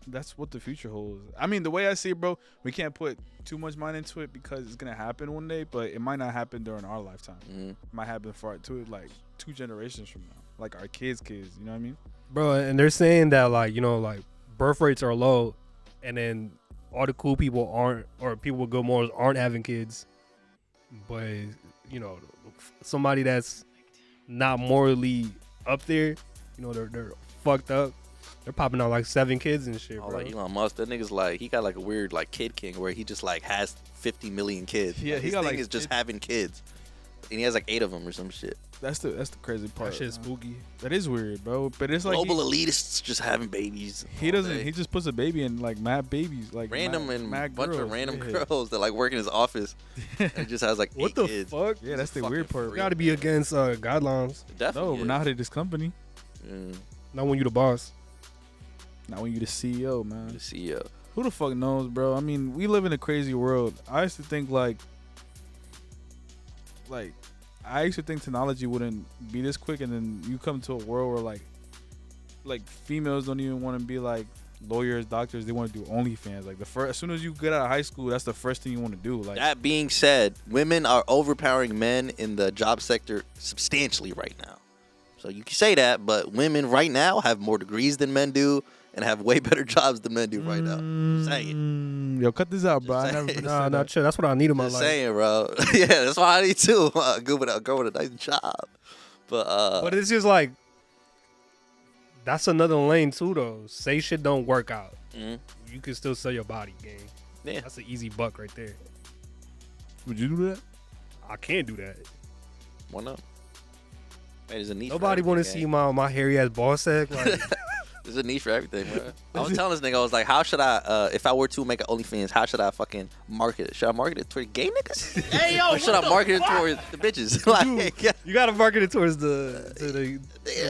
S2: That's what the future holds. I mean, the way I see it, bro, we can't put too much mind into it because it's gonna happen one day, but it might not happen during our lifetime. It might happen like 2 generations from now, like our kids. You know what I mean?
S1: Bro, and they're saying that like like birth rates are low, and then all the cool people people with good morals aren't having kids, but somebody that's not morally up there, they're fucked up. They're popping out like 7 kids and shit, bro.
S3: Like Elon Musk, that nigga's like, he got like a weird like kid king where he just like has 50 million kids.
S2: Yeah,
S3: his thing is just having kids, and he has like 8 of them or some shit.
S2: That's the crazy part.
S1: That shit's spooky.
S2: That is weird, bro. But it's like
S3: global elitists just having babies.
S2: He doesn't. He just puts a baby in like mad babies, like
S3: random
S2: mad
S3: bunch
S2: girls.
S3: of random girls that like work in his office. And he just has like 8 kids.
S1: Fuck?
S2: Yeah, that's the weird part.
S1: Got to be against guidelines.
S3: Definitely.
S2: No, not at this company.
S1: Not when you the boss.
S2: Not when you the CEO, man.
S3: The CEO.
S2: Who the fuck knows, bro? I mean, we live in a crazy world. I used to think technology wouldn't be this quick, and then you come to a world where like females don't even want to be like lawyers, doctors. They want to do OnlyFans. Like as soon as you get out of high school, that's the first thing you want to do. Like
S3: that being said, women are overpowering men in the job sector substantially right now. So you can say that, but women right now have more degrees than men do and have way better jobs than men do right now. Just saying.
S2: Yo, cut this out, bro.
S1: Nah, not sure. That's what I need in my life.
S3: Just saying, bro. Yeah, that's what I need too. Good with a girl with a nice job. But
S1: it's just like, that's another lane too, though. Say shit don't work out. You can still sell your body, gang.
S3: Yeah.
S1: That's an easy buck right there.
S2: Would you do that?
S1: I can't do that.
S3: Why not? Hey, there's a niche.
S1: Nobody want to see my hairy ass ball sack. Like,
S3: there's a niche for everything, bro. I was telling this nigga, I was like, how should I, if I were to make an OnlyFans, how should I fucking market it? Should I market it toward gay niggas?
S1: Hey, yo,
S3: or should I market it toward the bitches? Like,
S1: you gotta market it towards the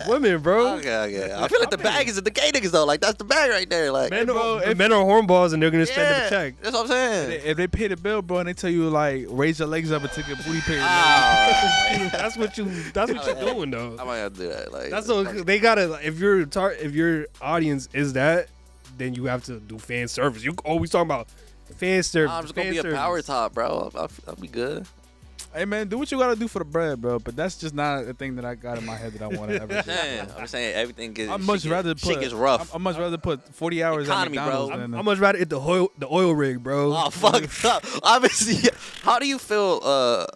S1: women, bro.
S3: Okay. I feel like the bag is in the gay niggas though. Like that's the bag right there. Like
S1: men are hornballs and they're gonna spend the check.
S3: That's what I'm saying.
S2: If they pay the bill, bro, and they tell you like raise your legs up and take your booty pic.
S1: That's what you're doing though.
S3: I might have to do that. Like
S1: that's what they gotta. If your audience is that, then you have to do fan service. You always talking about fan service.
S3: I'm just gonna be a power top, bro. I'll be good.
S2: Hey man, do what you gotta do for the bread, bro. But that's just not a thing that I got in my head that I want to ever do.
S3: I'm saying everything gets.
S2: I much rather put.
S3: Shit gets rough.
S2: I much rather put 40 hours
S3: Economy,
S2: at McDonald's.
S3: bro.
S2: Than
S1: I much rather hit the oil rig, bro.
S3: Oh fuck! Obviously, how do you feel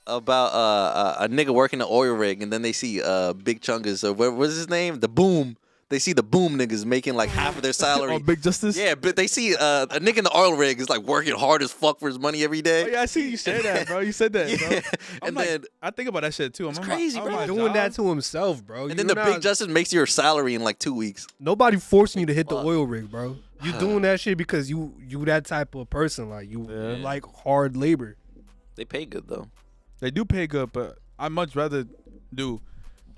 S3: about a nigga working the oil rig and then they see Big Chungus or what's his name? The Boom. They see the Boom niggas making like half of their salary.
S2: Oh, Big Justice?
S3: Yeah, but they see a nigga in the oil rig is like working hard as fuck for his money every day.
S2: Oh, yeah, I see you say that, bro. You said that,
S3: Yeah.
S2: bro.
S3: And
S2: like,
S3: then
S2: I think about that shit too.
S3: It's crazy, bro.
S1: Doing that to himself, bro.
S3: And then the Big Justice makes your salary in like 2 weeks.
S1: Nobody forcing you to hit the oil rig, bro. You doing that shit because you that type of person. Like you like hard labor.
S3: They pay good though.
S2: They do pay good, but I much rather do.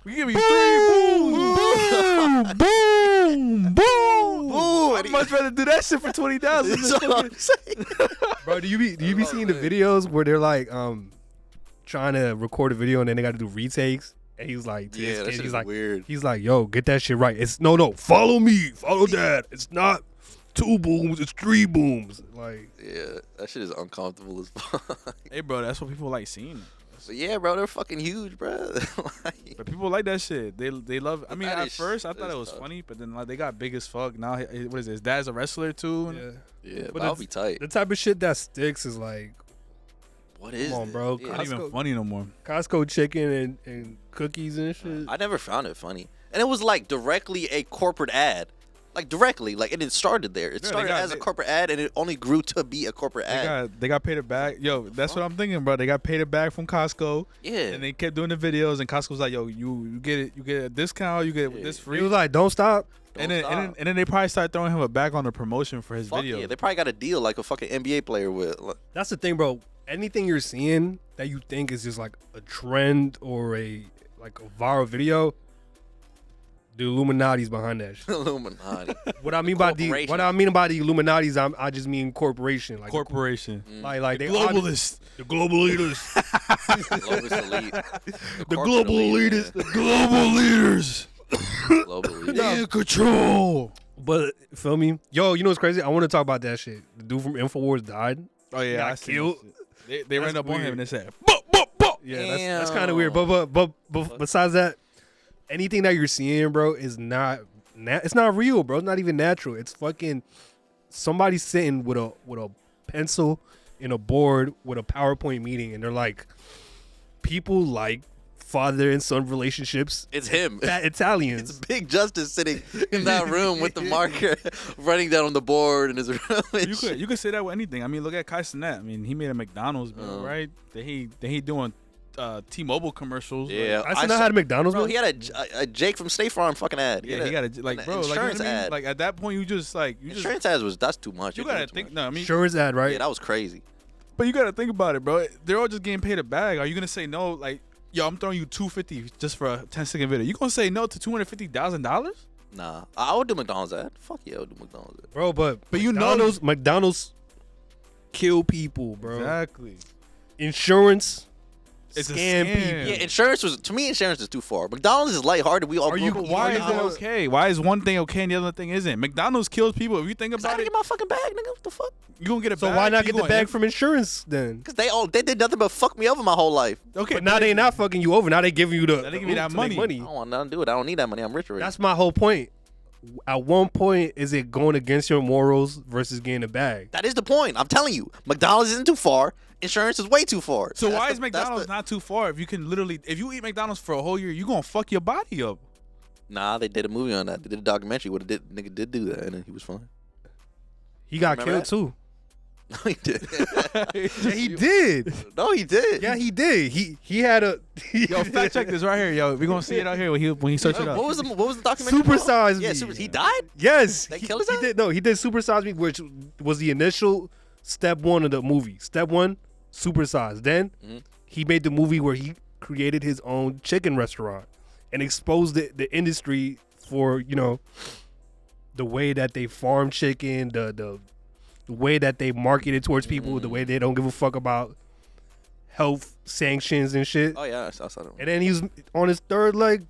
S2: We give you 3 boom, boom, boom, boom. I'd much rather do that shit for 20,000.
S1: Bro, do you be seeing the videos where they're like trying to record a video and then they got to do retakes? And he's like, to his
S3: that
S1: kid,
S3: shit
S1: he's
S3: is
S1: like,
S3: weird.
S1: He's like, yo, get that shit right. It's no, follow me, follow that. It's not 2 booms, it's 3 booms. Like,
S3: yeah, that shit is uncomfortable as fuck.
S2: Hey, bro, that's what people like seeing.
S3: But yeah, bro, they're fucking huge, bro.
S2: But people like that shit. They love. I mean, at first I thought it was
S3: tough.
S2: funny, but then like they got big as fuck. Now, what is it? His dad's a wrestler too.
S3: Yeah,
S1: But
S3: but I'll be tight.
S1: the type of shit that sticks is like,
S3: What is
S1: come on,
S3: this?
S1: bro.
S3: Yeah.
S2: Not even funny no more.
S1: Costco chicken and cookies and shit.
S3: I never found it funny. And it was like directly a corporate ad. Like directly, like it started there. It started as a corporate ad, and it only grew to be a corporate ad.
S2: They got paid it back. Yo, that's what I'm thinking, bro. They got paid it back from Costco.
S3: Yeah,
S2: And they kept doing the videos, and Costco was like, "Yo, you get a discount. You get this free."
S1: He was like, don't stop.
S2: and then they probably started throwing him back on the promotion for his video.
S3: Yeah, they probably got a deal like a fucking NBA player with.
S1: That's the thing, bro. Anything you're seeing that you think is just like a trend or a viral video, The Illuminati's behind that shit.
S3: Illuminati.
S1: What I mean by the Illuminati's, I just mean corporation. Like
S2: corporation.
S1: Like
S2: the
S1: they
S2: globalists.
S1: The global leaders.
S3: Global elite.
S1: The global elitists.
S2: The global leaders.
S3: Global elite.
S2: In control.
S1: But feel me? Yo, you know what's crazy? I want to talk about that shit. The dude from InfoWars died.
S2: Oh yeah,
S1: got
S2: I see
S1: killed.
S2: They ran up on him and they said,
S1: Yeah, that's kind of weird. But besides that, anything that you're seeing, bro, is not it's not real, bro. It's not even natural. It's fucking somebody sitting with a pencil and a board with a PowerPoint meeting, and they're like, people like father and son relationships.
S3: It's him.
S1: Fat Italians.
S3: It's Big Justice sitting in that room with the marker, writing down on the board in his room.
S2: You could say that with anything. I mean, look at Kai Cenat. I mean, he made a McDonald's bill, right? Then he doing T-Mobile commercials.
S3: Yeah,
S1: I saw had a McDonald's.
S3: Bro, he had a Jake from State Farm fucking ad.
S2: Yeah, he got a like, bro, like, you know what I mean?
S3: ad.
S2: Like at that point,
S3: Insurance ads that's too much.
S2: You gotta think. No, I mean,
S1: insurance ad, right?
S3: Yeah, that was crazy.
S2: But you gotta think about it, bro. They're all just getting paid a bag. Are you gonna say no? Like, yo, I'm throwing you $250 just for a 10-second video. You gonna say no to $250,000?
S3: Nah, I would do McDonald's ad. Fuck yeah, I would do McDonald's ad.
S1: Bro, but
S2: you
S1: know McDonald's kill people, bro.
S2: Exactly.
S1: Insurance.
S2: It's
S1: scam
S2: a scam.
S1: people.
S3: Yeah, insurance is too far. McDonald's is lighthearted. We all grew up
S2: Why is
S3: eating
S2: it okay? Why is one thing okay and the other thing isn't? McDonald's kills people. If you think
S3: I
S2: about
S3: didn't
S2: it,
S3: get my fucking bag, nigga. What the fuck?
S2: you gonna get a
S1: So
S2: bag.
S1: why not
S2: you
S1: get the bag from insurance then?
S3: Because they did nothing but fuck me over my whole life.
S2: Okay,
S1: But now they not fucking you over. Now they giving you
S2: They give you that
S1: to make
S2: money.
S3: I don't want nothing to do with it. I don't need that money. I'm rich already.
S1: That's my whole point. At one point, is it going against your morals versus getting a bag?
S3: That is the point. I'm telling you, McDonald's isn't too far. Insurance is way too far.
S2: So why is McDonald's not too far? If you can literally, if you eat McDonald's for a whole year, you gonna fuck your body up.
S3: Nah, they did a movie on that. They did a documentary where the nigga did do that, and then he was fine.
S1: He got
S3: Remember
S1: killed too.
S3: No, he did.
S1: Yeah, he did.
S3: No, he did.
S1: Yeah, he did. He had a
S2: Yo, fact check this right here, yo. We gonna see it out here when he search it up.
S3: What was the documentary?
S1: Super
S3: called?
S1: Size Me.
S3: Yeah, he died.
S1: Yes,
S3: They killed his
S1: he
S3: ass?
S1: did. No, he did Super Size Me, which was the initial step one of the movie. Step one, Super Size. Then he made the movie where he created his own chicken restaurant and exposed the industry for, you know, the way that they farm chicken, the way that they market it towards people, the way they don't give a fuck about health sanctions and shit.
S3: Oh yeah, I saw that.
S1: And then he was on his third leg.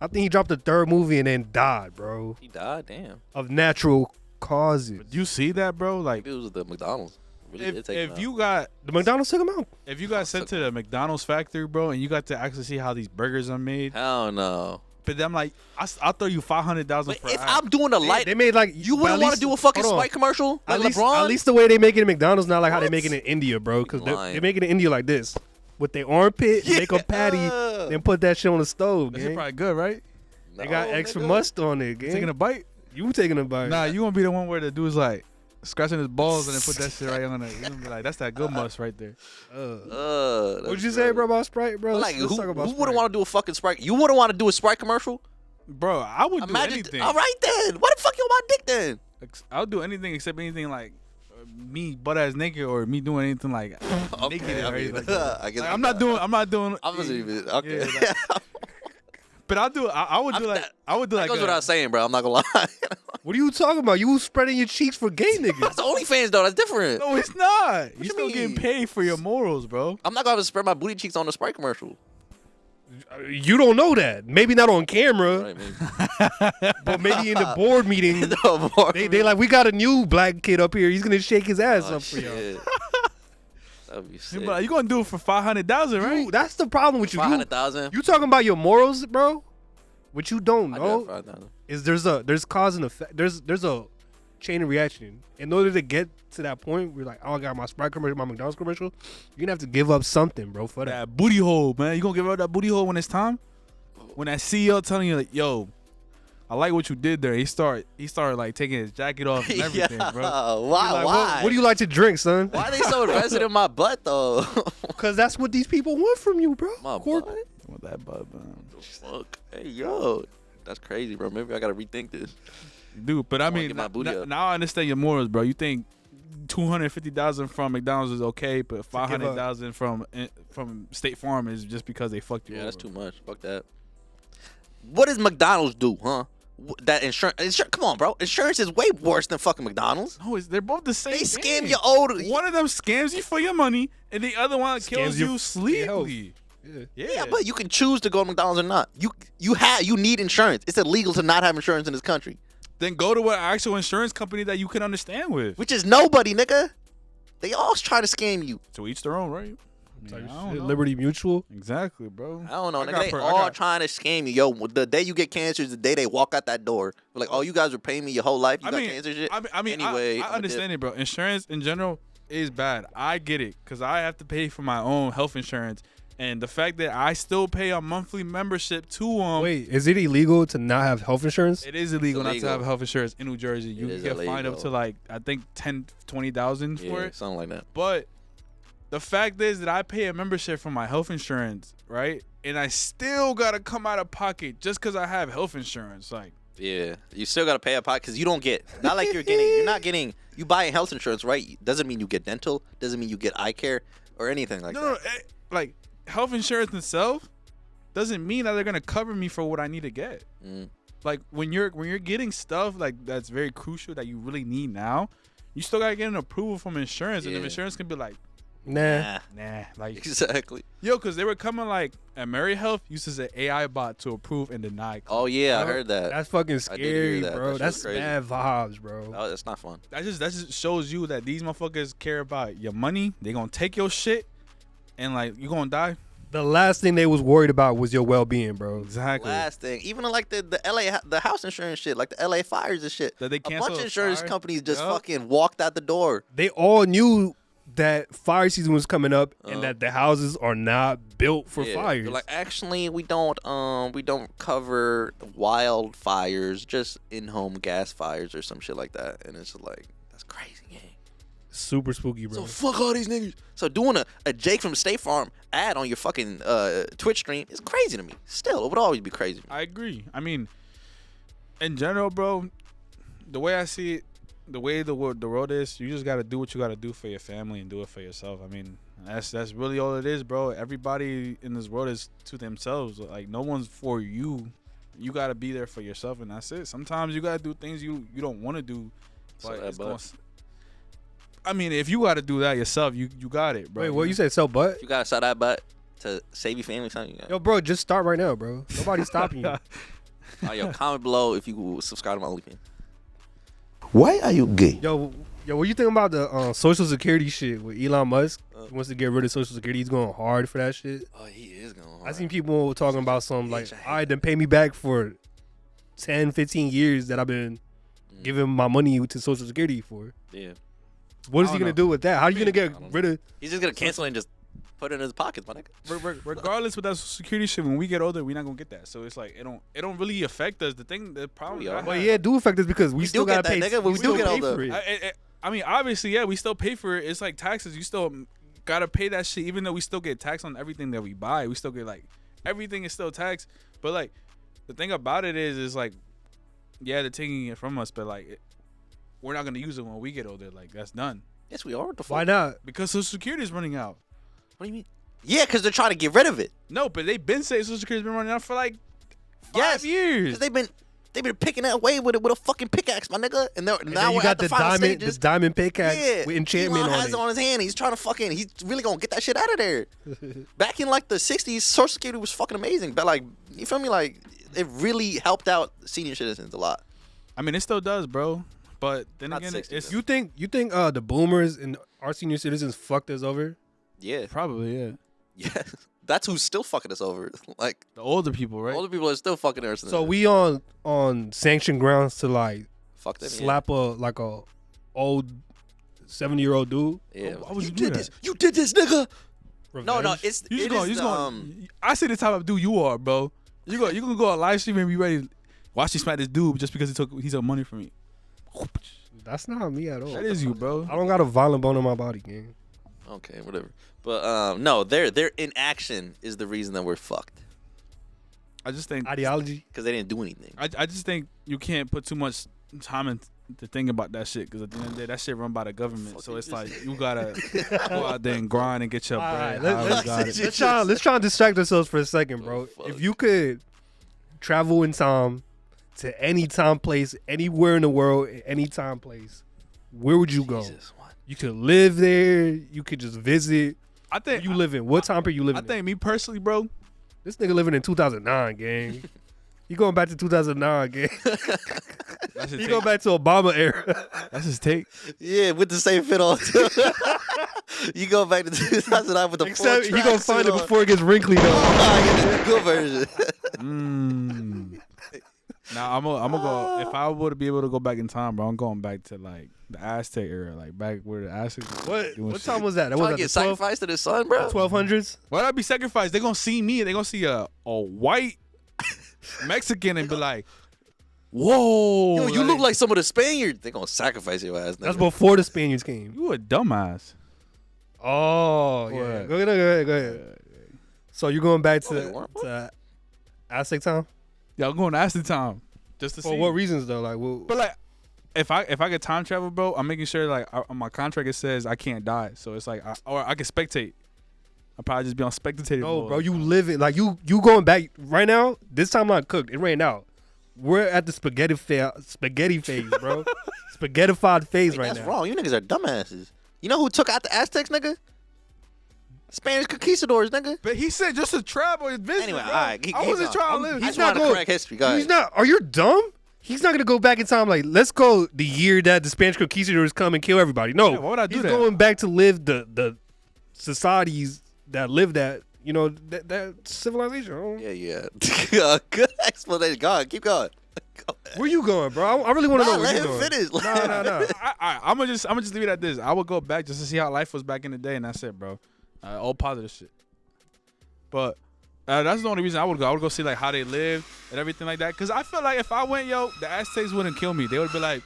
S1: I think he dropped the third movie and then died, bro.
S3: He died. Damn.
S1: Of natural causes.
S2: You see that, bro? Like,
S3: Maybe it was the McDonald's. Really did take him
S2: if
S3: out.
S2: you got
S1: The McDonald's took him out.
S2: if you got sent to the McDonald's factory, bro, and you got to actually see how these burgers are made,
S3: Hell no.
S2: but I'm like, I'll throw you $500,000
S3: But
S2: for.
S3: if I'm doing a light,
S1: They made like
S3: you wouldn't want to do a fucking
S1: hold on.
S3: Sprite commercial like LeBron.
S1: At least the way they make it in McDonald's, not like how they
S3: What?
S1: make it in India, bro. Because
S3: You lying.
S1: they make it in India like this. With their armpit, make a patty, then put that shit on the stove,
S2: That shit
S1: gang.
S2: probably good, right?
S1: They got
S3: No,
S1: extra
S3: nigga.
S1: must on it, gang.
S2: Taking a bite?
S1: You taking a bite.
S2: Nah, you gonna be the one where the dude's like scratching his balls and then put that shit right on it. You gonna be like, that's that good must right there.
S1: What'd you say, bro, about Sprite, bro?
S3: Like,
S1: Let's
S3: who
S1: talk about
S3: wouldn't
S1: Sprite.
S3: want to do a fucking Sprite? You wouldn't want to do a Sprite commercial?
S2: Bro, I would do
S3: Imagine.
S2: anything.
S3: All right then. Why the fuck you on my dick then?
S2: I'll do anything except anything like me butt ass naked or me doing anything like naked or anything like that.
S3: I guess
S2: Like, I'm not doing.
S3: I wasn't even okay.
S2: Yeah, But I'll do. I would do like. I would do like.
S3: That goes without saying, bro. I'm not gonna lie.
S1: What are you talking about? You spreading your cheeks for gay niggas.
S3: That's OnlyFans though. That's different.
S2: No, it's not. You
S3: you
S2: still getting
S3: mean?
S2: paid for your morals, bro.
S3: I'm not gonna have to spread my booty cheeks on the Sprite commercial.
S1: You don't know that. Maybe not on camera,
S3: Right, man.
S1: but maybe in the board meeting,
S3: No, boy.
S1: they like, we got a new black kid up here. He's gonna shake his ass
S3: Oh,
S1: up for y'all.
S3: shit. That'd be sick.
S2: But you gonna do it for $500,000, right?
S1: You, that's the problem with you.
S3: 500,000.
S1: You talking about your morals, bro? What you don't
S3: I
S1: know
S3: do have 5,000.
S1: is there's cause and effect. There's a chain of reaction. In order to get to that point, we're like, oh, I got my Sprite commercial, my McDonald's commercial. You're gonna have to give up something, bro, for that.
S2: That booty hole, man. You gonna give up that booty hole when it's time? When that CEO telling you like, yo, I like what you did there. He started like taking his jacket off and everything,
S3: Yeah,
S2: bro.
S3: why?
S1: Like,
S3: Why?
S1: what do you like to drink, son?
S3: Why are they so invested in my butt though?
S1: Because that's what these people want from you, bro.
S3: My
S1: Corp-
S3: butt?
S2: What that bud, man.
S3: Fuck. Hey yo, that's crazy, bro. Maybe I gotta rethink this.
S2: Dude, but I
S3: wanna
S2: mean,
S3: get my booty up.
S2: now I understand your morals, bro. You think $250,000 from McDonald's is okay, but $500,000 from State Farm is just because they fucked you
S3: Yeah,
S2: over.
S3: that's too much. Fuck that. What does McDonald's do, huh? That insurance, come on, bro. Insurance is way worse than fucking McDonald's.
S2: No, they're both the same.
S3: They scam
S2: thing.
S3: you old.
S2: One of them scams you for your money, and the other one kills you sleepily.
S3: Yeah, but you can choose to go to McDonald's or not. You need insurance. It's illegal to not have insurance in this country.
S2: Then go to an actual insurance company that you can understand with.
S3: Which is nobody, nigga. They all try to scam you.
S2: To each their own, right? I don't know.
S1: Liberty Mutual.
S2: Exactly, bro.
S3: I don't know, nigga. They all trying to scam you. Yo, the day you get cancer is the day they walk out that door. We're like, oh, you guys were paying me your whole life. You got cancer shit.
S2: I mean, anyway, I understand it, bro. Insurance in general is bad. I get it because I have to pay for my own health insurance. And the fact that I still pay a monthly membership to them.
S1: Wait, is it illegal to not have health insurance?
S2: It is illegal not to have health insurance in New Jersey. You can get fined up to like, I think 10,000, 20,000 for it.
S3: Something like that.
S2: But the fact is that I pay a membership for my health insurance, right? And I still got to come out of pocket just because I have health insurance. Like,
S3: yeah, you still got to pay a pocket because you don't get, not like you're not getting, you buy health insurance, right? Doesn't mean you get dental, doesn't mean you get eye care or anything like that.
S2: No, like health insurance itself doesn't mean that they're going to cover me for what I need to get. Like when you're getting stuff like that's very crucial that you really need now, you still got to get an approval from insurance. And the insurance can be like,
S1: Nah.
S2: Like
S3: exactly.
S2: Yo, because they were coming like at Mary Health uses an AI bot to approve and deny.
S3: Oh yeah, I heard that.
S1: That's fucking scary, bro. That's
S3: crazy.
S1: bad vibes, bro.
S3: Oh, that's not fun.
S2: That just shows you that these motherfuckers care about your money. They gonna take your shit, and like you gonna die.
S1: The last thing they was worried about was your well-being, bro.
S2: Exactly.
S3: Last thing, even like the LA the house insurance shit, like the LA fires and shit.
S2: That they
S3: a
S2: cancel
S3: bunch of insurance
S2: fire?
S3: companies just fucking walked out the door.
S1: They all knew that fire season was coming up and that the houses are not built for fires.
S3: They're like, actually, we don't cover wildfires, just in-home gas fires or some shit like that. And it's like, that's crazy, yeah.
S1: Super spooky, bro.
S3: So fuck all these niggas. So doing a Jake from State Farm ad on your fucking Twitch stream is crazy to me. Still, it would always be crazy.
S2: I agree. I mean, in general, bro, the way I see it, the way the world is, you just gotta do what you gotta do for your family and do it for yourself. I mean, that's really all it is, bro. Everybody in this world is to themselves. Like, no one's for you. You gotta be there for yourself, and that's it. Sometimes you gotta do things you don't want to do, but I mean, if you gotta do that yourself, you got it, bro.
S1: Wait, what you said? Sell butt?
S3: You gotta sell that butt to save your family. Something.
S1: Yo, bro, just start right now, bro. Nobody's stopping you.
S3: Yo, comment below if you subscribe to my OnlyFans.
S4: Why are you gay?
S1: Yo, what you think about the Social Security shit with Elon Musk? He wants to get rid of Social Security. He's going hard for that shit.
S3: Oh, he is going hard.
S1: I seen people talking about some like, all right, then pay me back for 10, 15 years that I've been giving my money to Social Security for.
S3: Yeah.
S1: What is he going to do with that? How are you going to get rid of?
S3: He's just going to cancel it and just put it in his pockets, my nigga.
S2: Regardless with that security shit, when we get older, we're not gonna get that. So it's like it don't really affect us. The problem.
S1: Well, yeah, it do affect us because we still gotta pay.
S3: Nigga, we do get older.
S2: I mean, obviously, yeah, we still pay for it. It's like taxes. You still gotta pay that shit, even though we still get taxed on everything that we buy. We still get like everything is still taxed. But like the thing about it is like, yeah, they're taking it from us, but like we're not gonna use it when we get older. Like that's done.
S3: Yes, we are. What the fuck?
S1: Why not?
S2: Because Social Security is running out.
S3: What do you mean? Yeah, because they're trying to get rid of it.
S2: No, but they've been saying Social Security's been running out for like 5 years.
S3: Because they've been picking that away with a fucking pickaxe, my nigga. And now
S1: you got the diamond pickaxe with enchantment
S3: Elon has it on his hand. He's trying to fucking. He's really gonna get that shit out of there. Back in like the '60s, Social Security was fucking amazing. But like, you feel me? Like, it really helped out senior citizens a lot.
S2: I mean, it still does, bro. But then
S3: Not
S2: again,
S3: 60,
S2: it's
S1: you think the boomers and our senior citizens fucked us over?
S3: Yeah,
S2: probably, yeah.
S3: Yeah, that's who's still fucking us over. Like
S2: the older people, right?
S3: Older people are still fucking us.
S1: So we on sanctioned grounds to like
S3: fuck them,
S1: slap a old 70-year-old dude.
S3: Yeah,
S2: why would
S3: you
S2: do
S3: did
S2: that?
S3: this. You did this, nigga.
S1: Revenge?
S3: No, it's
S2: you just going. I see the type of dude you are, bro. You gonna go on live stream and be ready. Watch me smack this dude just because he took money from me.
S1: That's not me at all.
S2: That is you, bro.
S1: I don't got a violent bone in my body, gang.
S3: Okay, whatever. But no, their inaction is the reason that we're fucked.
S2: I just think
S1: ideology
S3: because they didn't do anything.
S2: I just think you can't put too much time into think about that shit because at the end of the day, that shit run by the government. So it's like you gotta go out there and grind and get your bread.
S1: Let's try and distract ourselves for a second, bro. If you could travel in time to any time, place, anywhere in the world, any time, place, where would you go?
S3: What?
S1: You could live there. You could just visit.
S2: I think
S1: you live in what time period you live in?
S2: I think me personally, bro.
S1: This nigga living in 2009, gang. You going back to 2009, gang. You go back to Obama era.
S2: That's his take.
S3: Yeah, with the same fit on. You go back to 2009 with the
S1: Except he gonna find it before it gets wrinkly though.
S3: Oh, good version.
S2: Now I'm gonna go. If I were to be able to go back in time, bro, I'm going back to like the Aztec era, like back where the Aztecs.
S1: What time was that? That
S3: Trying
S1: was
S3: to get sacrificed to the sun, bro.
S1: 1200s.
S2: Why would I be sacrificed? They gonna see me. They gonna see a white Mexican and be like, "Whoa,
S3: Yo, you look like some of the Spaniards." They gonna sacrifice your ass. Nigga.
S1: That's before the Spaniards came.
S2: You a dumbass."
S1: Oh yeah. Go ahead. So you're going back to Aztec time?
S2: Yeah, I'm going to Aztec time just to see.
S1: For what reasons though? Like, well,
S2: but like, if I get time travel, bro, I'm making sure like on my contract it says I can't die, so it's like I can spectate. I'll probably just be on spectator.
S1: No,
S2: mode.
S1: bro, you live it like you going back right now. This time not cooked. It rained out. We're at the spaghetti phase, bro. Spaghettified phase right now.
S3: That's wrong. You niggas are dumbasses. You know who took out the Aztecs, nigga? Spanish conquistadors, nigga.
S2: But he said just to travel and visit.
S3: Anyway,
S2: bro.
S3: all right.
S2: I wasn't trying to live.
S3: He's not going to correct history. Go ahead.
S1: He's not. Are you dumb? He's not gonna go back in time. Like, let's go the year that the Spanish conquistadors come and kill everybody. No,
S2: Yeah, why would I do
S1: he's
S2: that?
S1: going back to live the societies that live that. You know that civilization.
S3: Yeah. Good explanation. Go on. Keep going.
S1: Where you going, bro? I really want to know where
S3: let
S1: you
S3: him
S1: going.
S3: finish.
S1: No.
S2: I'm gonna just leave it at this. I would go back just to see how life was back in the day, and that's it, bro. All positive shit. But that's the only reason I would go. I would go see like how they lived and everything like that. Cause I feel like if I went, the Aztecs wouldn't kill me. They would be like,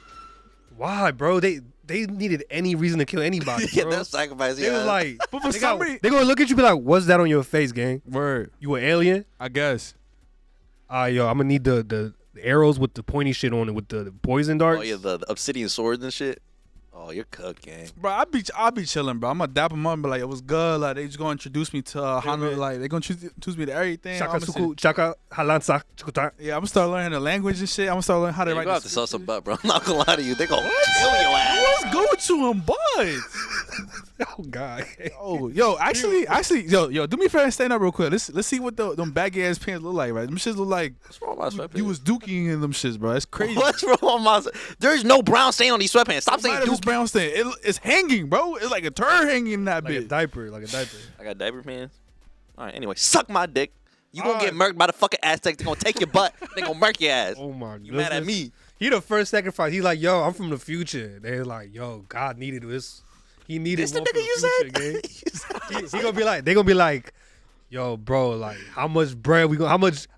S1: why, bro? They needed any reason to kill anybody, bro.
S3: Yeah, that's sacrifice.
S1: They was like,
S2: but for some reason,
S1: they gonna look at you and be like, what's that on your face, gang?
S2: word.
S1: You an alien?
S2: I guess.
S1: Yo, I'm gonna need the arrows with the pointy shit on it with the poison darts.
S3: Oh yeah, the obsidian swords and shit. Oh, you're cooked, gang.
S2: Bro, I'll be chilling, bro. I'm gonna dap them up and be like, it was good. Like, they just gonna introduce me to Honda. Like, they gonna introduce me to everything.
S1: Chaka suku, chaka halansa, chukuta.
S2: Yeah, I'm gonna start learning the language and shit. I'm gonna start learning how to
S3: You
S2: write.
S3: gonna have to sell some butt, bro. I'm not gonna lie to you. They gonna kill your ass.
S2: Let's go to him, bud.
S1: Oh God.
S2: Oh, yo, actually, yo, do me a favor and stand up real quick. Let's see what them baggy ass pants look like, right? Them shits look like
S3: What's wrong with my sweatpants?
S2: you was dookie in them shits, bro. That's crazy.
S3: What's wrong with my? There's no brown stain on these sweatpants. Stop saying
S2: This
S3: duke.
S2: brown stain. It's hanging, bro. It's like a turd hanging in that
S1: Like a
S2: bitch.
S1: diaper,
S3: I got diaper pants. All right. Anyway, suck my dick. You gonna
S1: All
S3: get murked by the fucking Aztecs. They gonna take your butt. They gonna murk your ass.
S1: Oh my.
S3: You mad at me?
S1: He the first sacrifice. He like, yo, I'm from the future. They're like, yo, God needed this. He needed
S3: This the
S1: one for
S3: nigga you
S1: the future,
S3: said?
S1: gang. He gonna be like, they gonna be like, yo, bro, like, how much bread we gonna,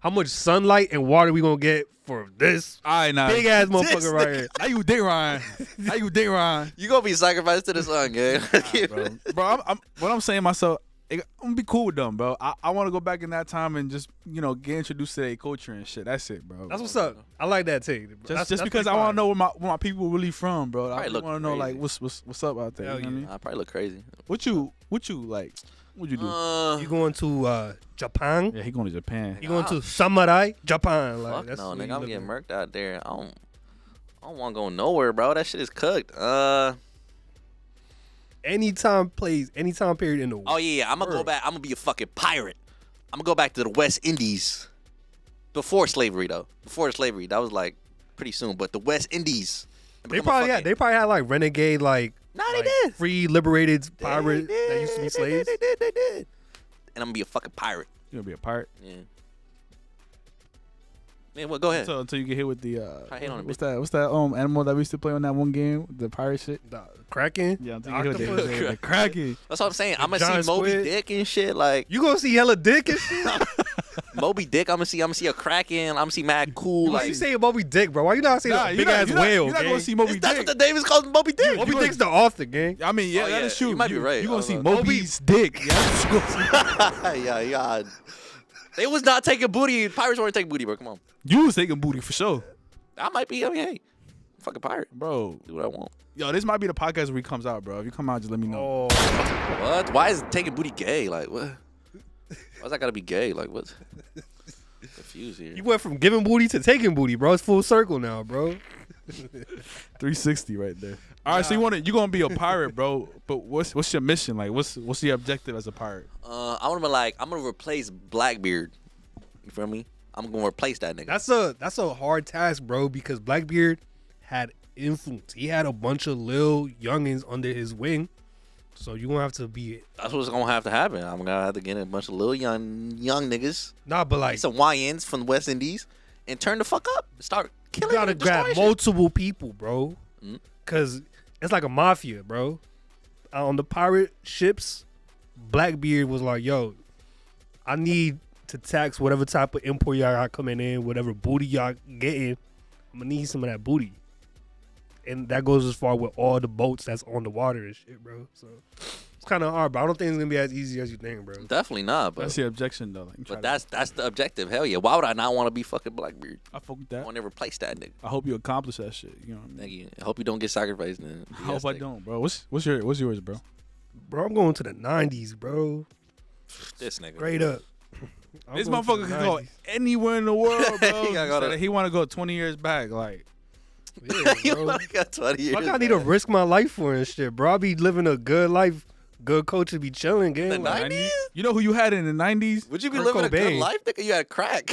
S1: how much sunlight and water we gonna get for this
S2: All right, now.
S1: big ass motherfucker right here?
S2: Now you dick Ryan. Now you dick Ryan.
S3: You gonna be sacrificed to the sun, gang.
S2: Bro, what I'm saying myself, I'm gonna be cool with them, bro. I want to go back in that time and just get introduced to their culture and shit. That's it, bro.
S1: That's what's up. I like that take.
S2: Just because I want to know where my people really from, bro. I
S3: look
S2: want to know like
S3: crazy.
S2: what's up out there.
S1: Hell
S2: You know what I
S1: yeah.
S2: mean?
S3: I probably look crazy.
S2: What you like? What'd you do?
S1: You going to Japan?
S2: Yeah, he going to Japan.
S1: You going to Samurai, Japan? Like,
S3: Fuck
S1: that's
S3: no,
S1: what
S3: nigga.
S1: you
S3: I'm
S1: looking
S3: getting
S1: at.
S3: murked out there. I don't want to go nowhere, bro. That shit is cooked.
S1: Anytime period in the world.
S3: Oh yeah, I'm gonna go back. I'm gonna be a fucking pirate. I'm gonna go back to the West Indies. Before slavery, though. Before slavery, that was like pretty soon. But the West Indies.
S1: They probably had like renegade like.
S3: Nah, they
S1: like,
S3: did.
S1: Free liberated pirate that used to be slaves.
S3: They did. And I'm gonna be a fucking pirate.
S2: You gonna be a pirate?
S3: Yeah. Man, what? Go ahead.
S2: Until you get hit with the
S3: I hate on it,
S2: what's that animal that we used to play on that one game, the pirate shit.
S1: The Kraken.
S2: Yeah,
S1: the
S2: until you get hit
S1: octopus.
S2: with the Kraken.
S3: That's what I'm saying. I'm gonna
S1: Giant
S3: see Moby
S1: squid.
S3: Dick and shit. Like
S1: You gonna see hella dick and shit?
S3: Moby Dick. I'm gonna see a Kraken. I'm gonna see mad cool.
S1: Why
S3: Like
S1: you saying Moby Dick, bro? Why you not saying a big ass whale?
S2: You're not
S1: gang?
S2: gonna see Moby
S3: that's
S2: Dick.
S3: what the name is called, Moby Dick.
S1: Moby Dick's the author, gang.
S2: I mean, yeah,
S3: Oh,
S2: that
S3: yeah,
S2: is true.
S3: you might be right.
S2: You're gonna see
S3: Moby-
S2: Moby's dick. Yeah.
S3: yeah. They was not taking booty. Pirates weren't taking booty, bro. Come on.
S2: You was taking booty for sure,
S3: I might be. I mean, hey, fucking pirate.
S2: bro.
S3: Do what I want.
S2: Yo, this might be the podcast where he comes out, bro. If you come out, just let me know.
S1: Oh,
S3: What? Why is taking booty gay? Like what? Why's that gotta be gay? Like what? Confused here.
S1: You went from giving booty to taking booty, bro. It's full circle now, bro.
S2: 360 right there. All right, so you gonna be a pirate, bro. But what's your mission? Like, what's your objective as a pirate?
S3: I'm gonna replace Blackbeard. You feel me? I'm gonna replace that nigga.
S1: That's a hard task, bro, because Blackbeard had influence. He had a bunch of lil youngins under his wing. So you gonna have to be it.
S3: That's what's gonna have to happen. I'm gonna have to get a bunch of little young niggas.
S1: Nah, but like
S3: some YNs from the West Indies and turn the fuck up. Start killing.
S1: You gotta grab multiple people, bro. Cause it's like a mafia, bro. On the pirate ships, Blackbeard was like, yo, I need to tax whatever type of import y'all got coming in, whatever booty y'all getting. I'm gonna need some of that booty. And that goes as far with all the boats that's on the water and shit, bro. So it's kind of hard, but I don't think it's gonna be as easy as you think, bro.
S3: Definitely not, but
S2: that's the objection though.
S3: But that's the objective. Hell yeah. Why would I not want to be fucking Blackbeard?
S2: I fuck with that.
S3: I want to replace that nigga.
S2: I hope you accomplish that shit. You know what I mean?
S3: Thank you. I hope you don't get sacrificed.
S2: I hope I don't, bro. What's yours, bro?
S1: Bro, I'm going to the 90s, bro.
S3: This nigga.
S1: Straight up.
S2: This motherfucker can go anywhere in the world, bro. He want to go 20 years back, like.
S1: Yeah, bro.
S3: Got 20 years.
S1: Like I need to risk my life for and shit, bro. I be living a good life. Good coaches be chilling, gang.
S3: The 90s?
S2: You know who you had in the 90s?
S3: Would you be
S1: Kurt
S3: living
S1: Cobain.
S3: a good life, nigga? You had crack.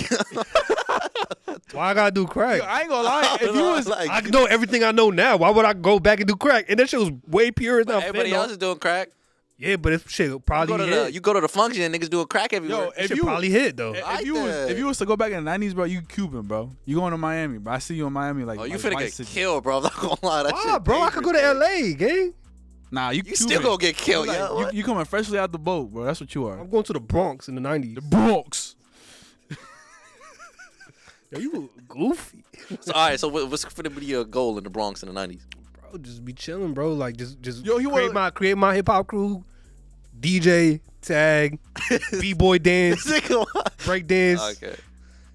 S1: Why I gotta do crack?
S2: Yo, I ain't gonna lie. If you was,
S3: like,
S1: I know everything I know now. Why would I go back and do crack? And that shit was way purer than
S3: everybody else is doing crack.
S1: Yeah, but it's shit probably hit.
S3: You go to the function and niggas doing crack everywhere.
S2: Yo,
S1: If you probably hit though.
S2: if you was to go back in the 90s, bro, you Cuban, bro. You going to Miami, bro. I see you in Miami, like.
S3: Oh, you
S2: like
S3: finna
S2: Vice
S3: get
S2: City.
S3: killed, bro. I'm not gonna lie. That
S1: Why,
S3: shit
S1: bro? I could go to LA, gang.
S2: Nah, you
S3: still gonna get killed,
S2: like,
S3: yo.
S2: you coming freshly out the boat, bro. That's what you are.
S1: I'm going to the Bronx in the 90s.
S2: The Bronx.
S1: Yo, you goofy.
S3: So, all right, so what's finna be your goal in the Bronx in the 90s?
S1: Bro, just be chilling, bro. Like just
S2: Yo,
S1: create my hip hop crew, DJ, tag, b-boy dance, break dance.
S3: Okay.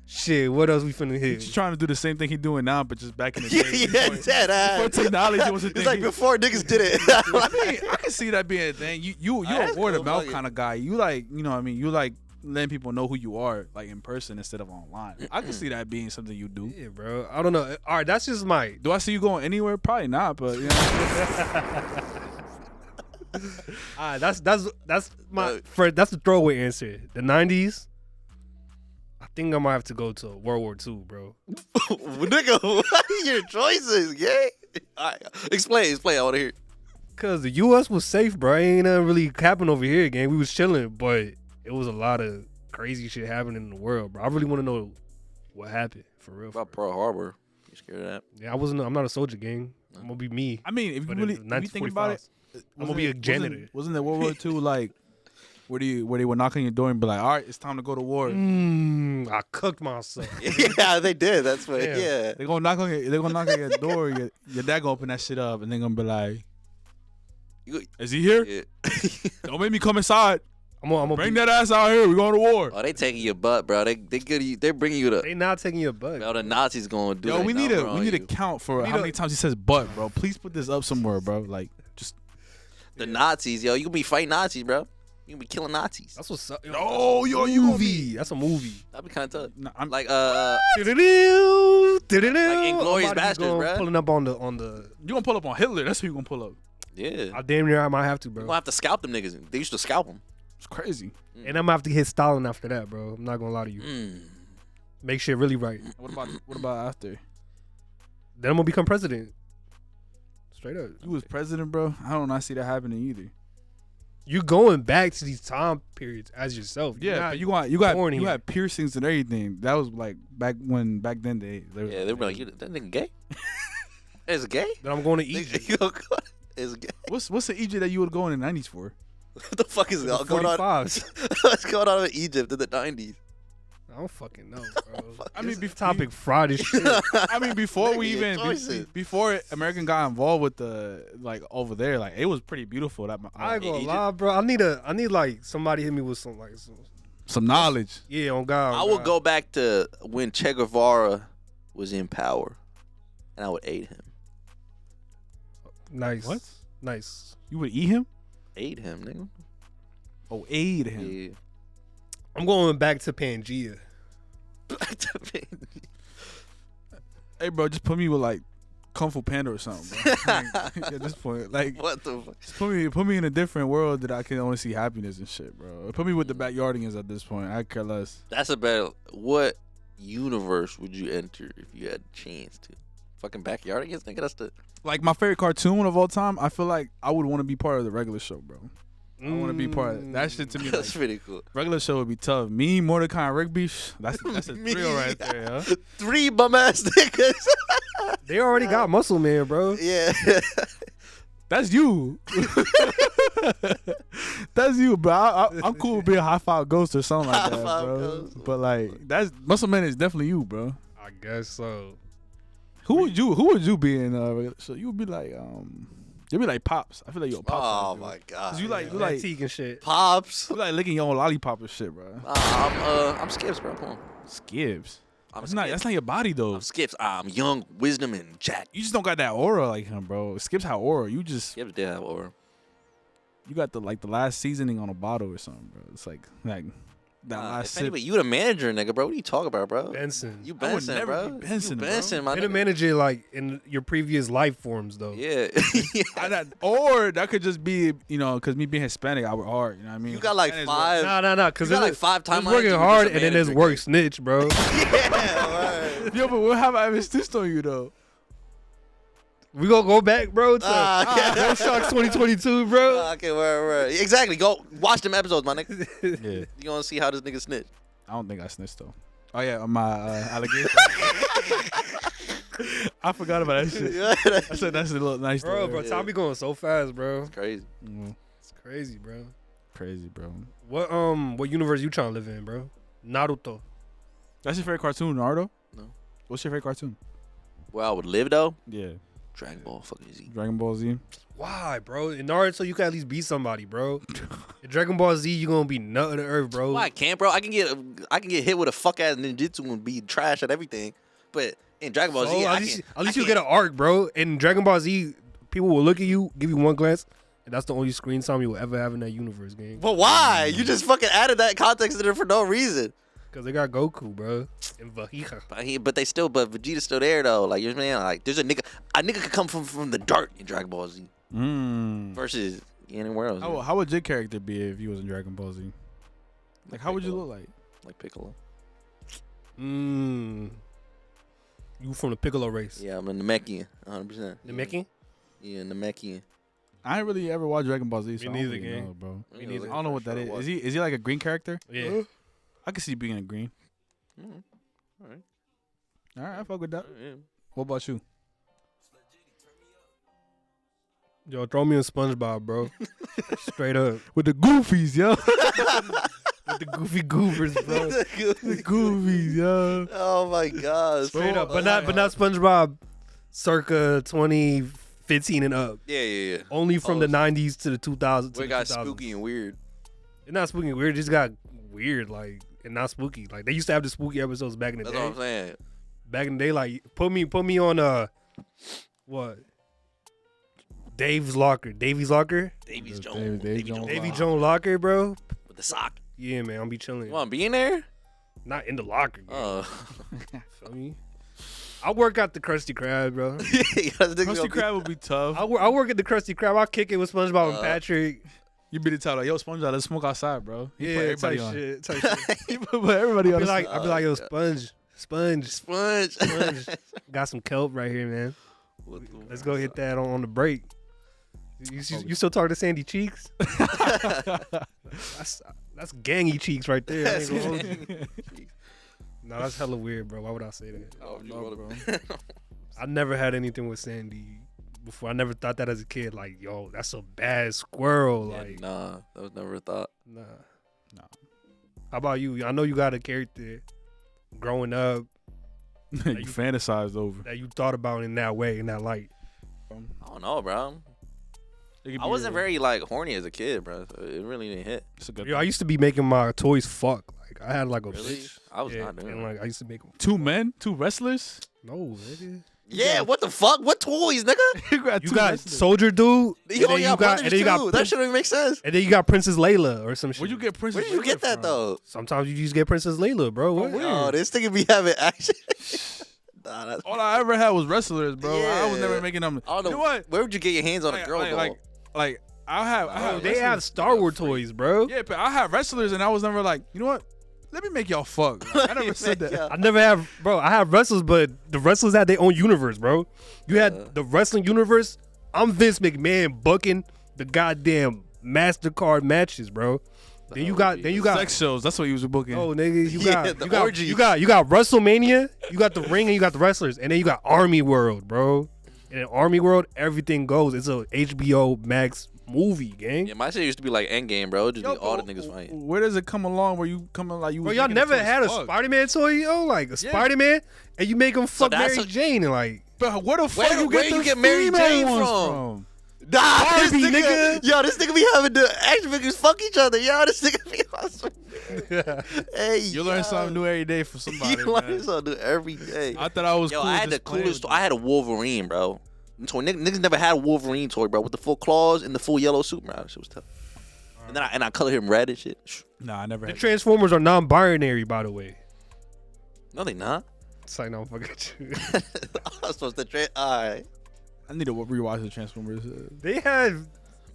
S1: Shit, what else we finna hit?
S2: He's trying to do the same thing he doing now, but just back in the day.
S3: Before
S2: technology was a thing.
S3: It's like before niggas did it.
S2: I can see that being a thing. You a word of mouth kind of guy. You like, you know what I mean? You like letting people know who you are, like in person instead of online. I can see that being something you do.
S1: Yeah, bro. I don't know. All right, that's just my.
S2: Do I see you going anywhere? Probably not, but you know.
S1: All right, that's my that's the throwaway answer. The 90s. I think I might have to go to World War II, bro.
S3: Nigga, what are your choices, yeah? All right, explain. I want to hear.
S1: Cause the U.S. was safe, bro. Ain't nothing really happened over here, gang. We was chilling, but it was a lot of crazy shit happening in the world, bro. I really want to know what happened for real.
S3: About Pearl Harbor, you scared of that?
S1: Yeah, I'm not a soldier, gang. I'm gonna be me.
S2: I mean, if you think about it,
S1: I'm gonna be a janitor.
S2: Wasn't there World War II like where they would knock on your door and be like, all right, it's time to go to war?
S1: I cooked myself.
S3: Yeah, they did. That's what. Yeah.
S2: They're gonna knock on your door. Your dad gonna open that shit up, and they're gonna be like, "Is he here?
S3: Yeah.
S2: Don't make me come inside.
S1: I'm gonna
S2: bring that ass out here. We're going to war."
S3: Oh, they taking your butt, bro. They're bringing you to.
S1: They not taking your butt.
S3: Bro, the Nazis gonna do.
S2: Yo, we need a
S3: you.
S2: count for how many times he says "butt," bro. Please put this up somewhere, bro. Like just
S3: the Nazis, yo. You gonna be fighting Nazis, bro. You gonna be killing Nazis.
S1: That's what's up.
S2: No, yo, you gonna be.
S1: That's a movie.
S3: That'd be kind of tough.
S2: Nah, I'm
S3: like
S1: like
S3: Inglourious Basterds, bro.
S1: Pulling up on the.
S2: You gonna pull up on Hitler? That's who you gonna pull up.
S3: Yeah.
S1: I damn near I might have to, bro.
S3: You gonna have to scalp them niggas. They used to scalp them.
S2: It's crazy.
S1: And I'm gonna have to hit Stalin after that, bro. I'm not gonna lie to you. Make shit really right.
S2: What about after?
S1: Then I'm gonna become president. Straight up.
S2: You was president, bro. I don't not see that happening either.
S1: You going back to these time periods as yourself.
S2: Yeah, but you had piercings and everything. That was like back then they
S3: were like, that nigga gay? Is gay?
S1: Then I'm going to Egypt.
S3: Is gay?
S2: What's the Egypt that you would go in the 90s for?
S3: What the fuck is going on? What's going on in Egypt in the 90s?
S1: I don't fucking know, bro.
S2: I mean,
S1: topic fried as shit.
S2: I mean, before American got involved with the like over there, like it was pretty beautiful. That
S1: I ain't gonna lie, bro. I need like somebody hit me with some
S2: knowledge.
S1: Yeah, on God.
S3: I would go back to when Che Guevara was in power, and I would aid him.
S1: Nice.
S2: What?
S1: Nice.
S2: You would eat him?
S3: Aid him, nigga.
S2: Oh, aid him.
S3: Yeah.
S1: I'm going back to Pangea.
S2: Hey, bro, just put me with like Kung Fu Panda or something, bro. At this point, like,
S3: What the fuck?
S2: just put me in a different world that I can only see happiness and shit, bro. Put me with the backyardigans at this point. I care less.
S3: That's about what universe would you enter if you had a chance to? Fucking backyardigans, nigga. That's the.
S2: Like my favorite cartoon of all time. I feel like I would want to be part of the regular show, bro. I want to be part of it. That shit to me.
S3: That's
S2: Like,
S3: pretty cool.
S2: regular show would be tough. Me, Mordecai, and Rigby. That's a thrill right there, yo.
S3: 3 bum ass niggas.
S1: They already got Muscle Man, bro.
S3: Yeah.
S2: That's you. That's you, bro. I'm cool with being High Five Ghost or something like that,
S3: High Five
S2: bro.
S3: Ghost.
S2: But like, that's Muscle Man is definitely you, bro.
S1: I guess so.
S2: Who would you be in? So you would be like, you'd be like Pops. I feel like you're a Pops.
S3: Oh
S2: dude.
S3: my god.
S2: 'Cause you like
S1: Antique and shit.
S3: Pops.
S2: you like licking your own lollipop and shit, bro.
S3: I'm Skips, bro. Come on.
S2: Skips.
S3: I'm
S2: That's
S3: Skips.
S2: not your body though.
S3: I'm Skips. I'm Young, Wisdom, and Jack.
S2: You just don't got that aura like him, bro. Skips have aura. You just
S3: Skips did have aura.
S2: you got the last seasoning on a bottle or something, bro. It's like that last
S3: If
S2: sip.
S3: anyway, you the manager, nigga, bro. What are you talking about, bro?
S1: Benson.
S3: You
S2: I would
S3: Benson,
S2: never
S3: bro.
S2: be Benson,
S3: you
S2: bro.
S3: Benson, my
S1: Been a
S3: nigga.
S1: manager like in your previous life forms though.
S3: Yeah.
S2: Or that could just be, because me being Hispanic, I work hard. You know what I mean?
S3: You got like
S2: Hispanics
S3: 5.
S1: Nah. Because
S3: You got like 5
S1: there's
S3: timelines,
S1: working
S3: you
S1: hard
S3: just a
S1: and then there's
S3: manager,
S1: work
S3: kid.
S1: snitch, bro.
S3: Yeah,
S2: work- Yo, but what have I ever stitched on you though?
S1: We gonna go back, bro, to
S3: yeah.
S1: RoachTalks 2022, bro.
S3: Okay, word. Exactly. Go watch them episodes, my nigga.
S2: Yeah.
S3: You gonna see how this nigga snitch.
S2: I don't think I snitched though. Oh yeah, on my allegation. I forgot about that shit. I said that's a little nice.
S1: Bro,
S2: though.
S1: time be going so fast, bro.
S3: Crazy.
S1: It's crazy, bro.
S2: Crazy, bro.
S1: What universe you trying to live in, bro? Naruto.
S2: That's your favorite cartoon, Naruto?
S3: No.
S2: What's your favorite cartoon?
S3: Where I would live though.
S2: Yeah,
S3: Dragon Ball fucking Z.
S2: Dragon Ball Z.
S1: Why, bro? In Naruto, you can at least beat somebody, bro. In Dragon Ball Z, you gonna be nothing to earth, bro.
S3: Well, I can't, bro. I can get hit with a fuck ass ninjutsu and be trash at everything. But in Dragon Ball Z,
S1: at least you get an arc, bro. In Dragon Ball Z, people will look at you, give you one glance, and that's the only screen time you will ever have in that universe game.
S3: But why? You just fucking added that context in there for no reason.
S1: Cause they got Goku, bro, and Vegeta.
S3: But Vegeta's still there though. Like, you know what I'm saying? Like, there's a nigga could come from the dirt in Dragon Ball Z versus anywhere else.
S2: How would your character be if you was in Dragon Ball Z? Like, how would you look like?
S3: Like Piccolo.
S1: You from the Piccolo race?
S3: Yeah, I'm a Namekian, 100%.
S1: Namekian?
S3: Yeah, Namekian.
S2: I ain't really ever watched Dragon Ball Z, so
S1: Me neither,
S2: I don't really
S1: gang.
S2: know, bro.
S1: Me neither.
S2: I don't know what that is. Is he like a green character?
S1: Yeah.
S2: I can see you being a green.
S3: All right.
S2: All right, I fuck with that.
S3: Yeah.
S2: What about you?
S1: Yo, throw me a SpongeBob, bro. Straight up.
S2: With the goofies, yo.
S1: With the goofy goobers, bro.
S2: The goofies, yo.
S3: Oh my God.
S1: Straight up. But not SpongeBob circa 2015 and up.
S3: Yeah.
S1: Only from the 90s to the 2000s.
S3: We got spooky and weird.
S1: It's not spooky and weird. It just got weird, like, and not spooky. Like, they used to have the spooky episodes back in the
S3: That's
S1: day.
S3: what I'm saying.
S1: Back in the day, like, put me on what? Davy's Locker.
S3: Davy Jones.
S1: Davy Jones Locker, bro.
S3: With the sock.
S1: Yeah, man, I'll be chilling.
S3: You want to be in there?
S1: Not in the locker.
S3: Oh.
S1: Feel me? I work out the Krusty Krab, bro.
S2: Krusty Krab would be tough.
S1: I work at the Krusty Krab. I'll kick it with SpongeBob and Patrick.
S2: You be the type like, yo, SpongeBob, let's smoke outside, bro. He put everybody on.
S1: Type shit.
S2: He put everybody on.
S1: I'd be like, yo, Sponge.
S3: Sponge.
S1: Got some kelp right here, man. Let's go hit that on the break. You still talk to Sandy Cheeks? That's gangy cheeks right there. I ain't gonna hold you. No, that's hella weird, bro. Why would I say that?
S3: Oh,
S2: bro.
S1: I never had anything with Sandy before. I never thought that as a kid. Like, yo, that's a bad squirrel.
S3: Yeah,
S1: Like,
S3: nah, that was never a thought.
S1: nah. How about you? I know you got a character growing up
S2: You fantasized over.
S1: that you thought about in that way, in that light.
S3: I don't know, bro. I wasn't very like horny as a kid, bro. So it really didn't hit.
S2: It's a good
S1: Yo, I used to be making my toys fuck. Like, I had like a
S3: Really?
S1: bitch.
S3: I was
S1: Yeah,
S3: not doing
S1: and
S3: that.
S1: like I used to make them.
S2: two men, two wrestlers.
S1: No, nigga.
S3: Yeah, what the fuck? What toys, nigga?
S2: You got,
S1: You got Soldier Dude.
S3: You only got brothers too. That shit don't even make sense.
S1: And then you got Princess Layla or some shit.
S2: Where'd you get Princess?
S3: Where did you get that though?
S1: Sometimes you just get Princess Layla, bro. What?
S3: Oh, this nigga be having action. Nah, that's
S2: All I ever had was wrestlers, bro.
S3: Yeah.
S2: I was never making them.
S3: I don't know.
S2: You know what?
S3: Where would you get your hands on a girl doll?
S2: Like I have.
S1: They have Star Wars toys, bro.
S2: Yeah, but I have wrestlers, and I was never like, you know what? Let me make y'all fuck. I never said that.
S1: I never have, bro. I have wrestlers, but the wrestlers had their own universe, bro. You had the wrestling universe. I'm Vince McMahon booking the goddamn MasterCard matches, bro. Then you got
S2: sex shows. That's what he was booking.
S1: Oh, nigga, you got
S3: orgies.
S1: you got WrestleMania. You got the ring and you got the wrestlers, and then you got Army World, bro. And in Army World, everything goes. It's a HBO Max movie, gang.
S3: Yeah, my shit used to be like Endgame, bro. It'd just be all the niggas fighting.
S2: Where does it come along where you come like you?
S1: Bro, y'all never had a Spider-Man toy, yo? Like a Spider-Man, and you make him fuck Mary Jane and like.
S2: But where the fuck
S3: Where you get Mary Jane from? Nah,
S1: Barbie,
S3: this
S1: nigga.
S3: Yo, this nigga be having the action figures fuck each other. Yo, this nigga be awesome. Hey,
S2: You learn something new every day from somebody.
S3: You learn something new every day.
S2: I thought I was.
S3: Yo,
S2: cool
S3: I had the coolest. I had a Wolverine, bro. So niggas never had a Wolverine toy, bro, with the full claws and the full yellow suit, bro. That shit was tough. And then I color him red and shit.
S2: Nah, I never.
S1: The
S2: Had
S1: Transformers are non-binary, by the way.
S3: No, they not.
S1: It's like, no, fuck it.
S3: I was supposed to all right.
S2: I need to rewatch the Transformers.
S1: They had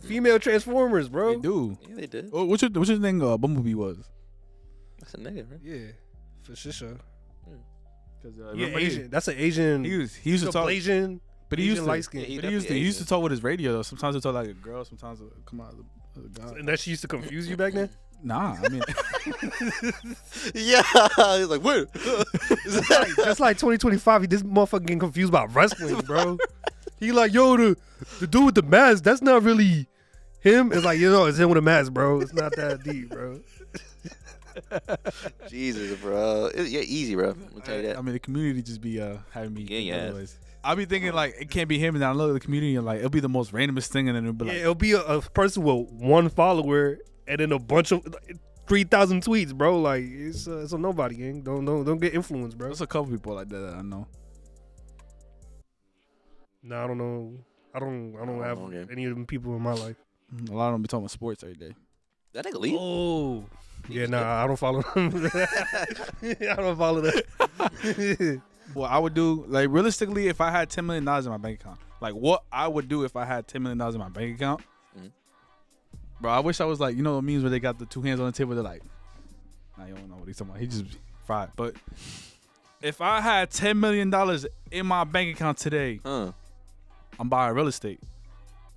S1: female Transformers, bro.
S2: They do.
S3: Yeah, they did.
S2: Oh, what's your thing? Bumblebee was.
S3: That's a nigga, right?
S1: Yeah, for sure.
S2: Yeah,
S1: Asian. That's an Asian.
S2: He used to talk.
S1: Asian.
S2: But he
S1: Asian
S2: used to
S1: light skin.
S3: Yeah,
S2: he used to talk with his radio though. Sometimes he'll talk like a girl. Sometimes he'll come out as a guy.
S1: And that she used to confuse you back then.
S2: Nah, I mean,
S3: Yeah, he's like, wait.
S1: Just like 2025, this motherfucker getting confused about wrestling, bro. He like, yo, the dude with the mask, that's not really him. It's like, it's him with a mask, bro. It's not that deep, bro.
S3: Jesus, bro. Yeah, easy, bro. I'll tell you that.
S2: I mean, the community just be having me.
S3: Yeah.
S2: I'll be thinking like it can't be him, and then I look at the community and like it'll be the most randomest thing, and then it'll be like,
S1: it'll be a person with one follower and then a bunch of 3,000 tweets, bro. Like it's a nobody, gang. Don't get influenced, bro.
S2: there's a couple people like that I know.
S1: Nah, I don't know. I don't have any of them people in my life.
S2: A lot of them be talking about sports every day.
S3: That nigga leave.
S1: Oh. Yeah, nah, I don't follow them. I don't follow that.
S2: What I would do, like realistically, if I had $10 million in my bank account, like what I would do if I had $10 million in my bank account, bro. I wish I was like, you know what memes where they got the two hands on the table. They're like, nah, you don't know what he's talking about. He just fried. But if I had $10 million in my bank account today, I'm buying real estate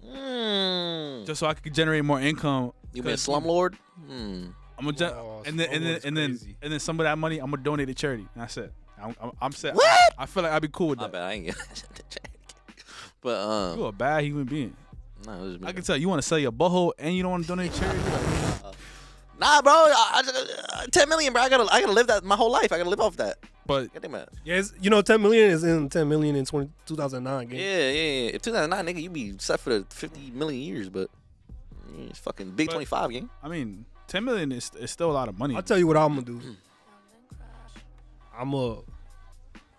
S2: just so I could generate more income.
S3: You mean a slumlord?
S2: I'm gonna and then some of that money I'm gonna donate to charity. And that's it. I'm set.
S3: What?
S2: I feel like I'd be cool with that.
S3: I bet I ain't get that. But
S2: You're a bad human being.
S3: No,
S2: I can tell you want to sell your butthole and you don't want to donate to charity.
S3: Nah, bro. 10 million, bro. I gotta live that my whole life. I gotta live off that.
S2: But
S1: yeah, 10 million is in 10 million in 2009. Gang.
S3: Yeah. If 2009, nigga, you be set for the 50 million years, but it's fucking big 25, gang.
S2: I mean, 10 million is still a lot of money.
S1: I'll tell you what I'm gonna do. I'm gonna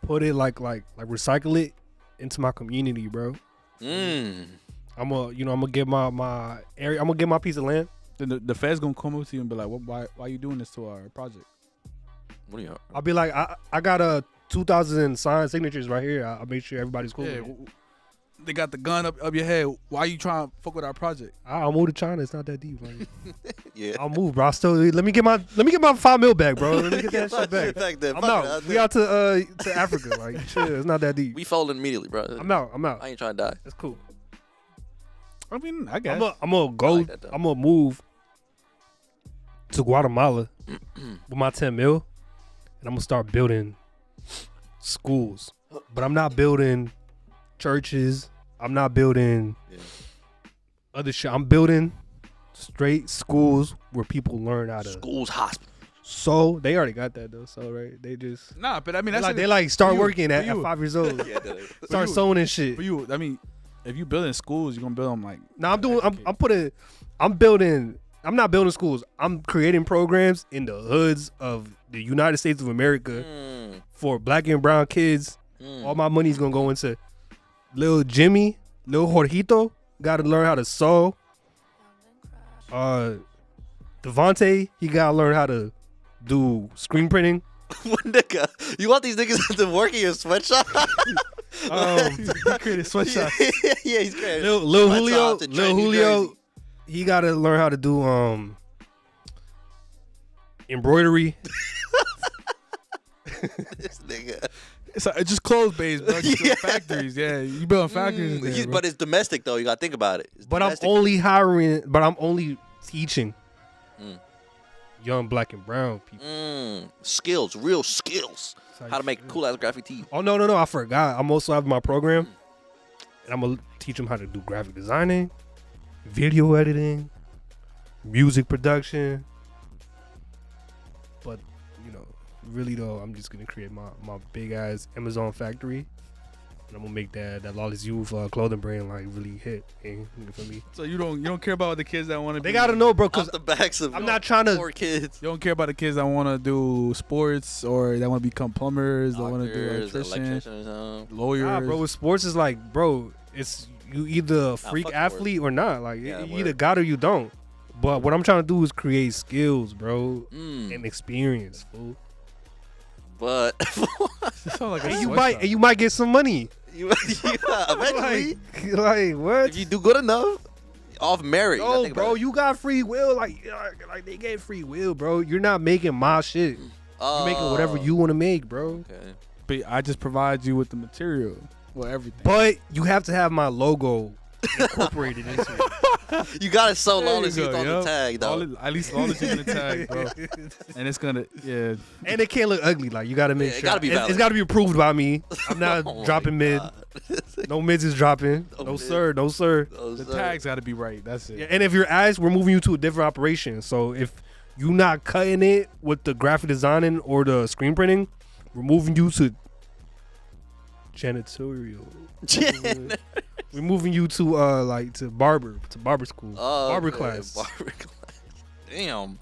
S1: put it like recycle it into my community, bro. I'm gonna get my area. I'm gonna get my piece of land.
S2: Then the feds gonna come up to you and be like, why you doing this to our project?
S3: What are you?
S1: I'll be like, I got 2,000 signed signatures right here. I'll make sure everybody's cool.
S2: Yeah, they got the gun up your head. Why you trying to fuck with our project?
S1: I'll move to China. It's not that deep. Like,
S3: yeah,
S1: I'll move, bro. Let me get my $5 million back, bro. Let me get that shit back. I'm out. We out to Africa. Like, shit, it's not that deep.
S3: We folding immediately, bro.
S1: I'm out.
S3: I ain't trying to die.
S1: That's cool.
S2: I mean, I guess
S1: I'm gonna go. I'm gonna move to Guatemala with my 10 mil, and I'm gonna start building schools. But I'm not building churches. I'm not building other shit. I'm building straight schools where people learn how to.
S3: Schools, hospitals.
S1: So they already got that though. So right, they just
S2: but I mean that's
S1: they start working at 5 years old. Start sewing and shit.
S2: For you, I mean, if you building schools, you're gonna build them like.
S1: No, I'm not building schools. I'm creating programs in the hoods of the United States of America for black and brown kids All my money's gonna go into Lil Jimmy, Lil Jorgito. Got to learn how to sew. Devontae, he gotta learn how to do screen printing.
S3: Nigga, you want these niggas to work in your sweatshop?
S2: He created sweatshops.
S3: Yeah, he's creating.
S1: Lil Julio, he gotta learn how to do embroidery.
S3: This nigga.
S2: It's just clothes based, bro. Just build factories. Yeah, you build factories. There,
S3: But it's domestic though. You gotta think about it.
S1: But I'm only teaching young black and brown people.
S3: Skills, real skills. How to make cool ass graphic tee.
S1: Oh no, I forgot. I'm also having my program, and I'm gonna teach them how to do graphic designing, video editing, music production. But really though, I'm just gonna create my big ass Amazon factory, and I'm gonna make that Lawless Youth clothing brand like really hit. You feel me?
S2: So you don't care about the kids that want to.
S1: They gotta know, bro. Cause
S3: off the backs of
S1: I'm not trying to.
S3: Poor kids.
S2: You don't care about the kids that want to do sports or that want to become plumbers, that want to do electricians, lawyers.
S1: Nah, bro. With sports is like, bro, it's you either a freak athlete or not. Like you either got or you don't. But what I'm trying to do is create skills, bro, and experience, fool.
S3: But
S1: you might get some money.
S3: Eventually,
S1: like what?
S3: If you do good enough, off merit.
S1: No, bro, you got free will. Like they get free will, bro. You're not making my shit. You're making whatever you want to make, bro.
S3: Okay.
S2: But I just provide you with the material, everything.
S1: But you have to have my logo incorporated into it.
S3: You got it so Lawless Youth on the tag, though.
S2: At least Lawless Youth on the tag, bro. And it's gonna,
S1: And it can't look ugly. Like you gotta make sure.
S3: It gotta be valid.
S1: It's gotta be approved by me. I'm not dropping mid. No mids is dropping. No sir.
S2: The tag's gotta be right. That's it.
S1: Yeah, and if you're asked, we're moving you to a different operation. So if you're not cutting it with the graphic designing or the screen printing, we're moving you to janitorial. We're moving you to barber school, barber class.
S3: Barber class. Damn,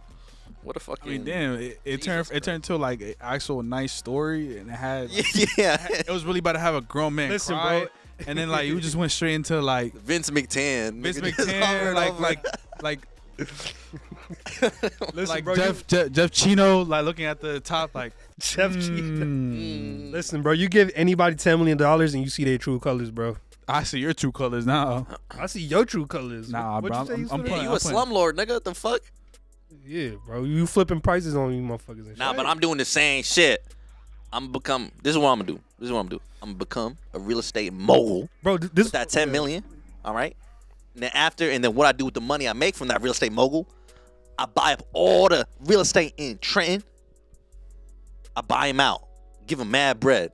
S3: what a fucking.
S2: I mean, damn, it turned into like an actual nice story, and it had
S3: it
S2: was really about to have a grown man cry, bro. And then like you just went straight into like
S3: Vince McMahon,
S2: like
S1: Listen,
S2: like
S1: bro,
S2: Jeff Chino, like looking at the top, like
S1: Jeff Chino. Listen, bro, you give anybody $10 million and you see their true colors, bro.
S2: I see your true colors now.
S1: I see your true colors.
S2: Nah, bro. I'm
S3: you a slumlord, nigga. What the fuck?
S1: Yeah, bro. You flipping prices on you motherfuckers and
S3: shit. But I'm doing the same shit. This is what I'm gonna do. I'm gonna become a real estate mogul.
S1: Bro,
S3: this with that $10 million. All right. And then what I do with the money I make from that real estate mogul, I buy up all the real estate in Trenton. I buy them out, give them mad bread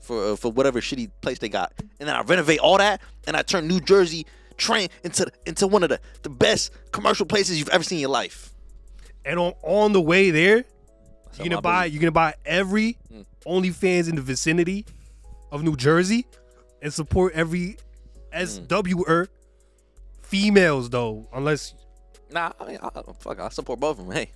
S3: for whatever shitty place they got, and then I renovate all that, and I turn New Jersey, Trenton into one of the best commercial places you've ever seen in your life.
S1: And on the way there, you're gonna buy every OnlyFans in the vicinity of New Jersey, and support every SWR females though, unless.
S3: Nah, I mean, I support both of them. Hey,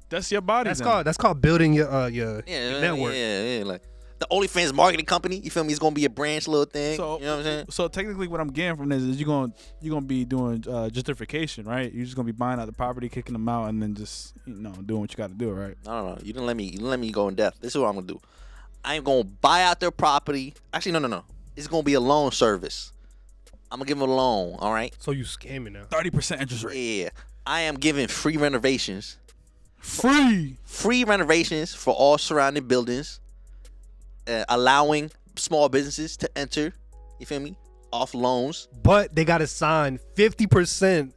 S2: that's your body.
S1: That's called building your network.
S3: Yeah, like the OnlyFans marketing company. You feel me? It's gonna be a branch little thing. So, you know what I'm saying?
S2: So technically, what I'm getting from this is you're gonna be doing gentrification, right? You're just gonna be buying out the property, kicking them out, and then just doing what you got to do, right?
S3: No. You didn't let me go in depth. This is what I'm gonna do. I'm gonna buy out their property. Actually, no. It's gonna be a loan service. I'm gonna give them a loan. All right.
S1: So you scamming now?
S2: 30% interest rate.
S3: Yeah. I am giving free renovations.
S2: Free
S3: renovations for all surrounding buildings, allowing small businesses to enter, you feel me, off loans.
S1: But they got to sign 50%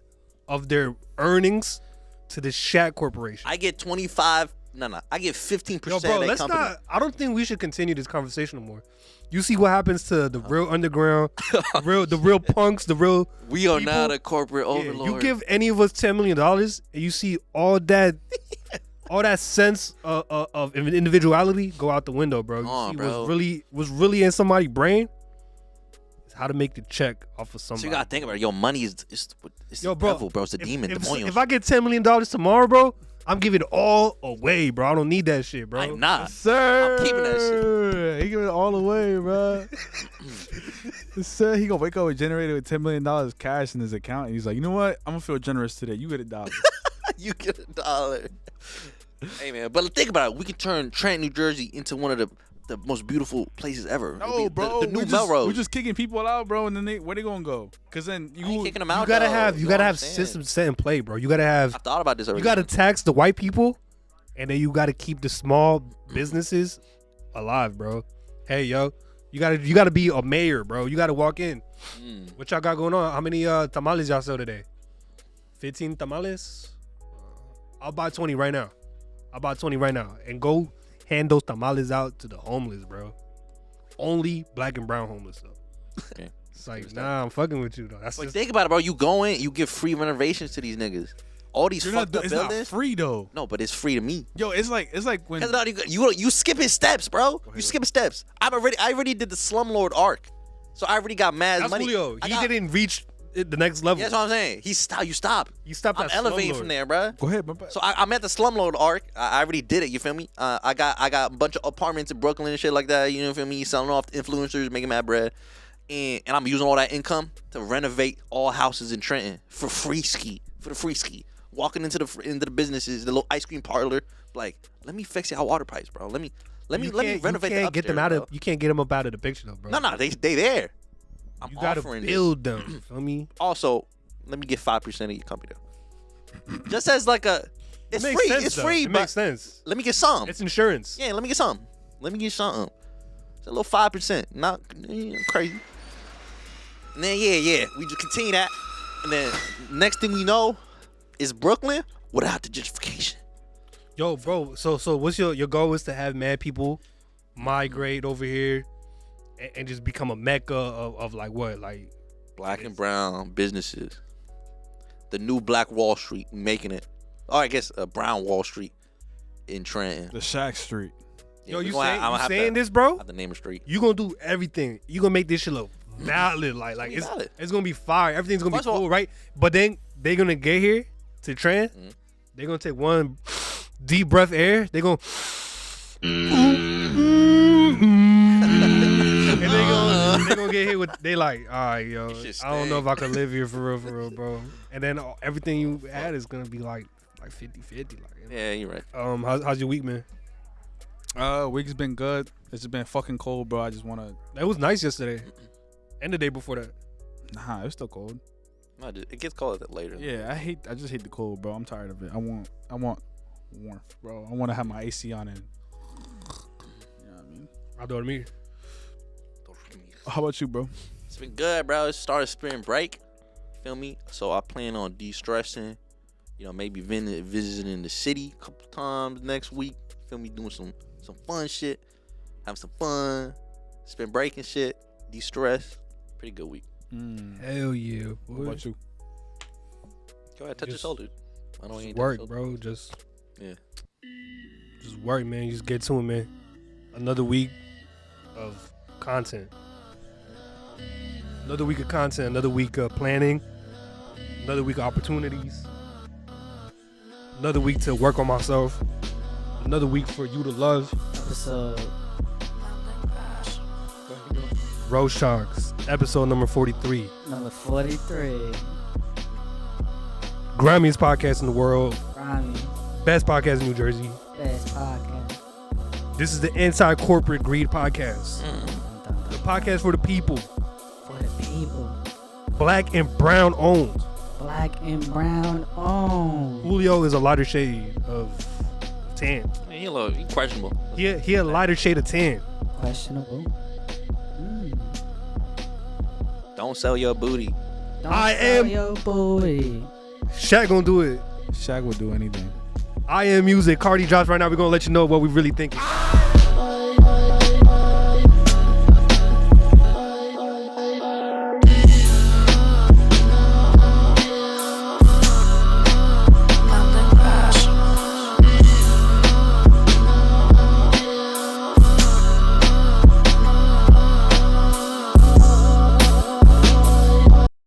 S1: of their earnings to the Shaq Corporation.
S3: I get 25. No. I get 15% of that company.
S1: I don't think we should continue this conversation no more. You see what happens to the real underground, the real punks, the real.
S3: We are not a corporate overlord.
S1: You give any of us $10 million, and you see all that sense of individuality go out the window, bro. You see what's really in somebody's brain is how to make the check off of somebody.
S3: So you gotta think about it. Your money is the devil, bro. It's a demon.
S1: If I get $10 million tomorrow, bro, I'm giving it all away, bro. I don't need that shit, bro.
S3: I'm not.
S2: Sir,
S3: I'm keeping that shit.
S2: He giving it all away, bro. Sir, he gonna wake up with generated with $10 million cash in his account, and he's like, you know what? I'm gonna feel generous today. You get $1.
S3: You get $1. Hey man, but think about it. We can turn Trenton, New Jersey, into one of the most beautiful places ever.
S2: No, bro.
S3: The new Melrose.
S2: We're just kicking people out, bro, and then where they gonna go? Cause then
S3: I ain't kicking them out.
S1: You gotta have systems set in play, bro. You gotta have.
S3: I thought about this already.
S1: You gotta tax the white people, and then you gotta keep the small businesses alive, bro. Hey, yo, you gotta be a mayor, bro. You gotta walk in. What y'all got going on? How many tamales y'all sell today? 15 tamales. I'll buy 20 right now. And go hand those tamales out to the homeless, bro. Only black and brown homeless, though.
S3: Okay.
S1: It's like, nah, I'm fucking with you, though. That's
S3: Like,
S1: just,
S3: think about it, bro. You go in, you give free renovations to these niggas. All these fucked up
S2: it's
S3: buildings.
S2: not free though.
S3: No, but it's free to me.
S2: Yo, it's like when
S3: You skipping steps, bro. You skipping steps. I already did the slumlord arc, so I already got mad
S1: that's
S3: money.
S1: Julio. He didn't reach the next level.
S3: That's what I'm saying. You stop.
S1: You stopped
S3: I'm
S1: at
S3: elevating
S1: slumlord.
S3: from there, bro.
S2: Go ahead,
S3: So I'm at the slumlord arc. I already did it. You feel me? I got a bunch of apartments in Brooklyn and shit like that. You know, feel me? Selling off to influencers, making mad bread, and I'm using all that income to renovate all houses in Trenton for free ski. Walking into the businesses, the little ice cream parlor. Like, let me fix your water pipes, bro. Let me renovate the upstairs,
S1: You can't get them up out of the picture, though, bro.
S3: No, they there. I'm
S1: You gotta
S3: offering
S1: build them. You feel me?
S3: Also, let me get 5% of your company though. Just as like it's
S1: It
S3: free.
S1: makes sense,
S3: It's
S1: though.
S3: free,
S1: It
S3: but
S1: makes sense.
S3: let me get some.
S1: It's insurance.
S3: Yeah, let me get something. It's a little 5%. Not crazy. And then we just continue that. And then next thing we know is Brooklyn without the gentrification.
S1: Yo, bro. So what's your goal? Is to have mad people migrate over here and just become a mecca of like what, like
S3: Black and brown businesses. The new Black Wall Street, making it. Oh, I guess Brown Wall Street in Trenton.
S2: the Shaq Street.
S1: Yo,
S3: Yeah,
S1: you
S3: I'm
S1: saying this, bro?
S3: I have to name a street.
S1: You gonna do everything. You gonna make this shit look valid. Like
S3: Valid.
S1: it's gonna be fire. Everything's gonna
S3: First
S1: be
S3: of all-
S1: cool, right? But then they gonna get here to Trenton. They're gonna take one deep breath air. They're gonna and they gonna get hit with. They like, all right, yo. I don't know if I could live here for real, bro. And then everything you had is gonna be like 50-50. Like,
S3: Yeah, you're right.
S1: How's your week, man?
S2: Week's been good. It's just been fucking cold, bro. I just wanna.
S1: It was nice yesterday, and the day before that.
S2: Nah, it's still cold.
S3: No, it gets colder later.
S2: Yeah, I just hate the cold, bro. I'm tired of it. I want warmth, bro. I want to have my AC on and. You know what I mean?
S1: I'll do it me.
S2: How about you, bro?
S3: It's been good, bro. It started spring break. Feel me? So I plan on de-stressing. You know, maybe visiting the city a couple times next week. Feel me? Doing some fun shit. Having some fun. Spring break and shit. De-stress. Pretty good week.
S1: Hell yeah, boy.
S2: What about you?
S3: Go ahead, touch your shoulder. I don't
S1: Just work, bro. Just work, man. You just get to it, man. Another week of content. Another week of content. Another week of planning. Another week of opportunities. Another week to work on myself. Another week for you to love.
S5: Episode.
S1: RoachTalks, episode number 43.
S5: Number 43.
S1: Grimiest Podcast in the world.
S5: Grimiest.
S1: Best podcast in New Jersey.
S5: Best podcast.
S1: This is the Anti-Corporate Greed Podcast. The podcast for the people.
S5: For the people.
S1: Black and brown owned.
S5: Black and brown owned.
S1: Julio is a lighter shade of tan.
S3: Yeah, he questionable.
S1: He a lighter shade of tan.
S5: Questionable.
S3: Don't sell your booty.
S5: Don't
S1: I
S5: sell
S1: am-
S5: your booty.
S1: Shaq gonna do it.
S2: Shaq would do anything.
S1: I Am Music. Cardi drops right now. We're gonna let you know what we really thinking.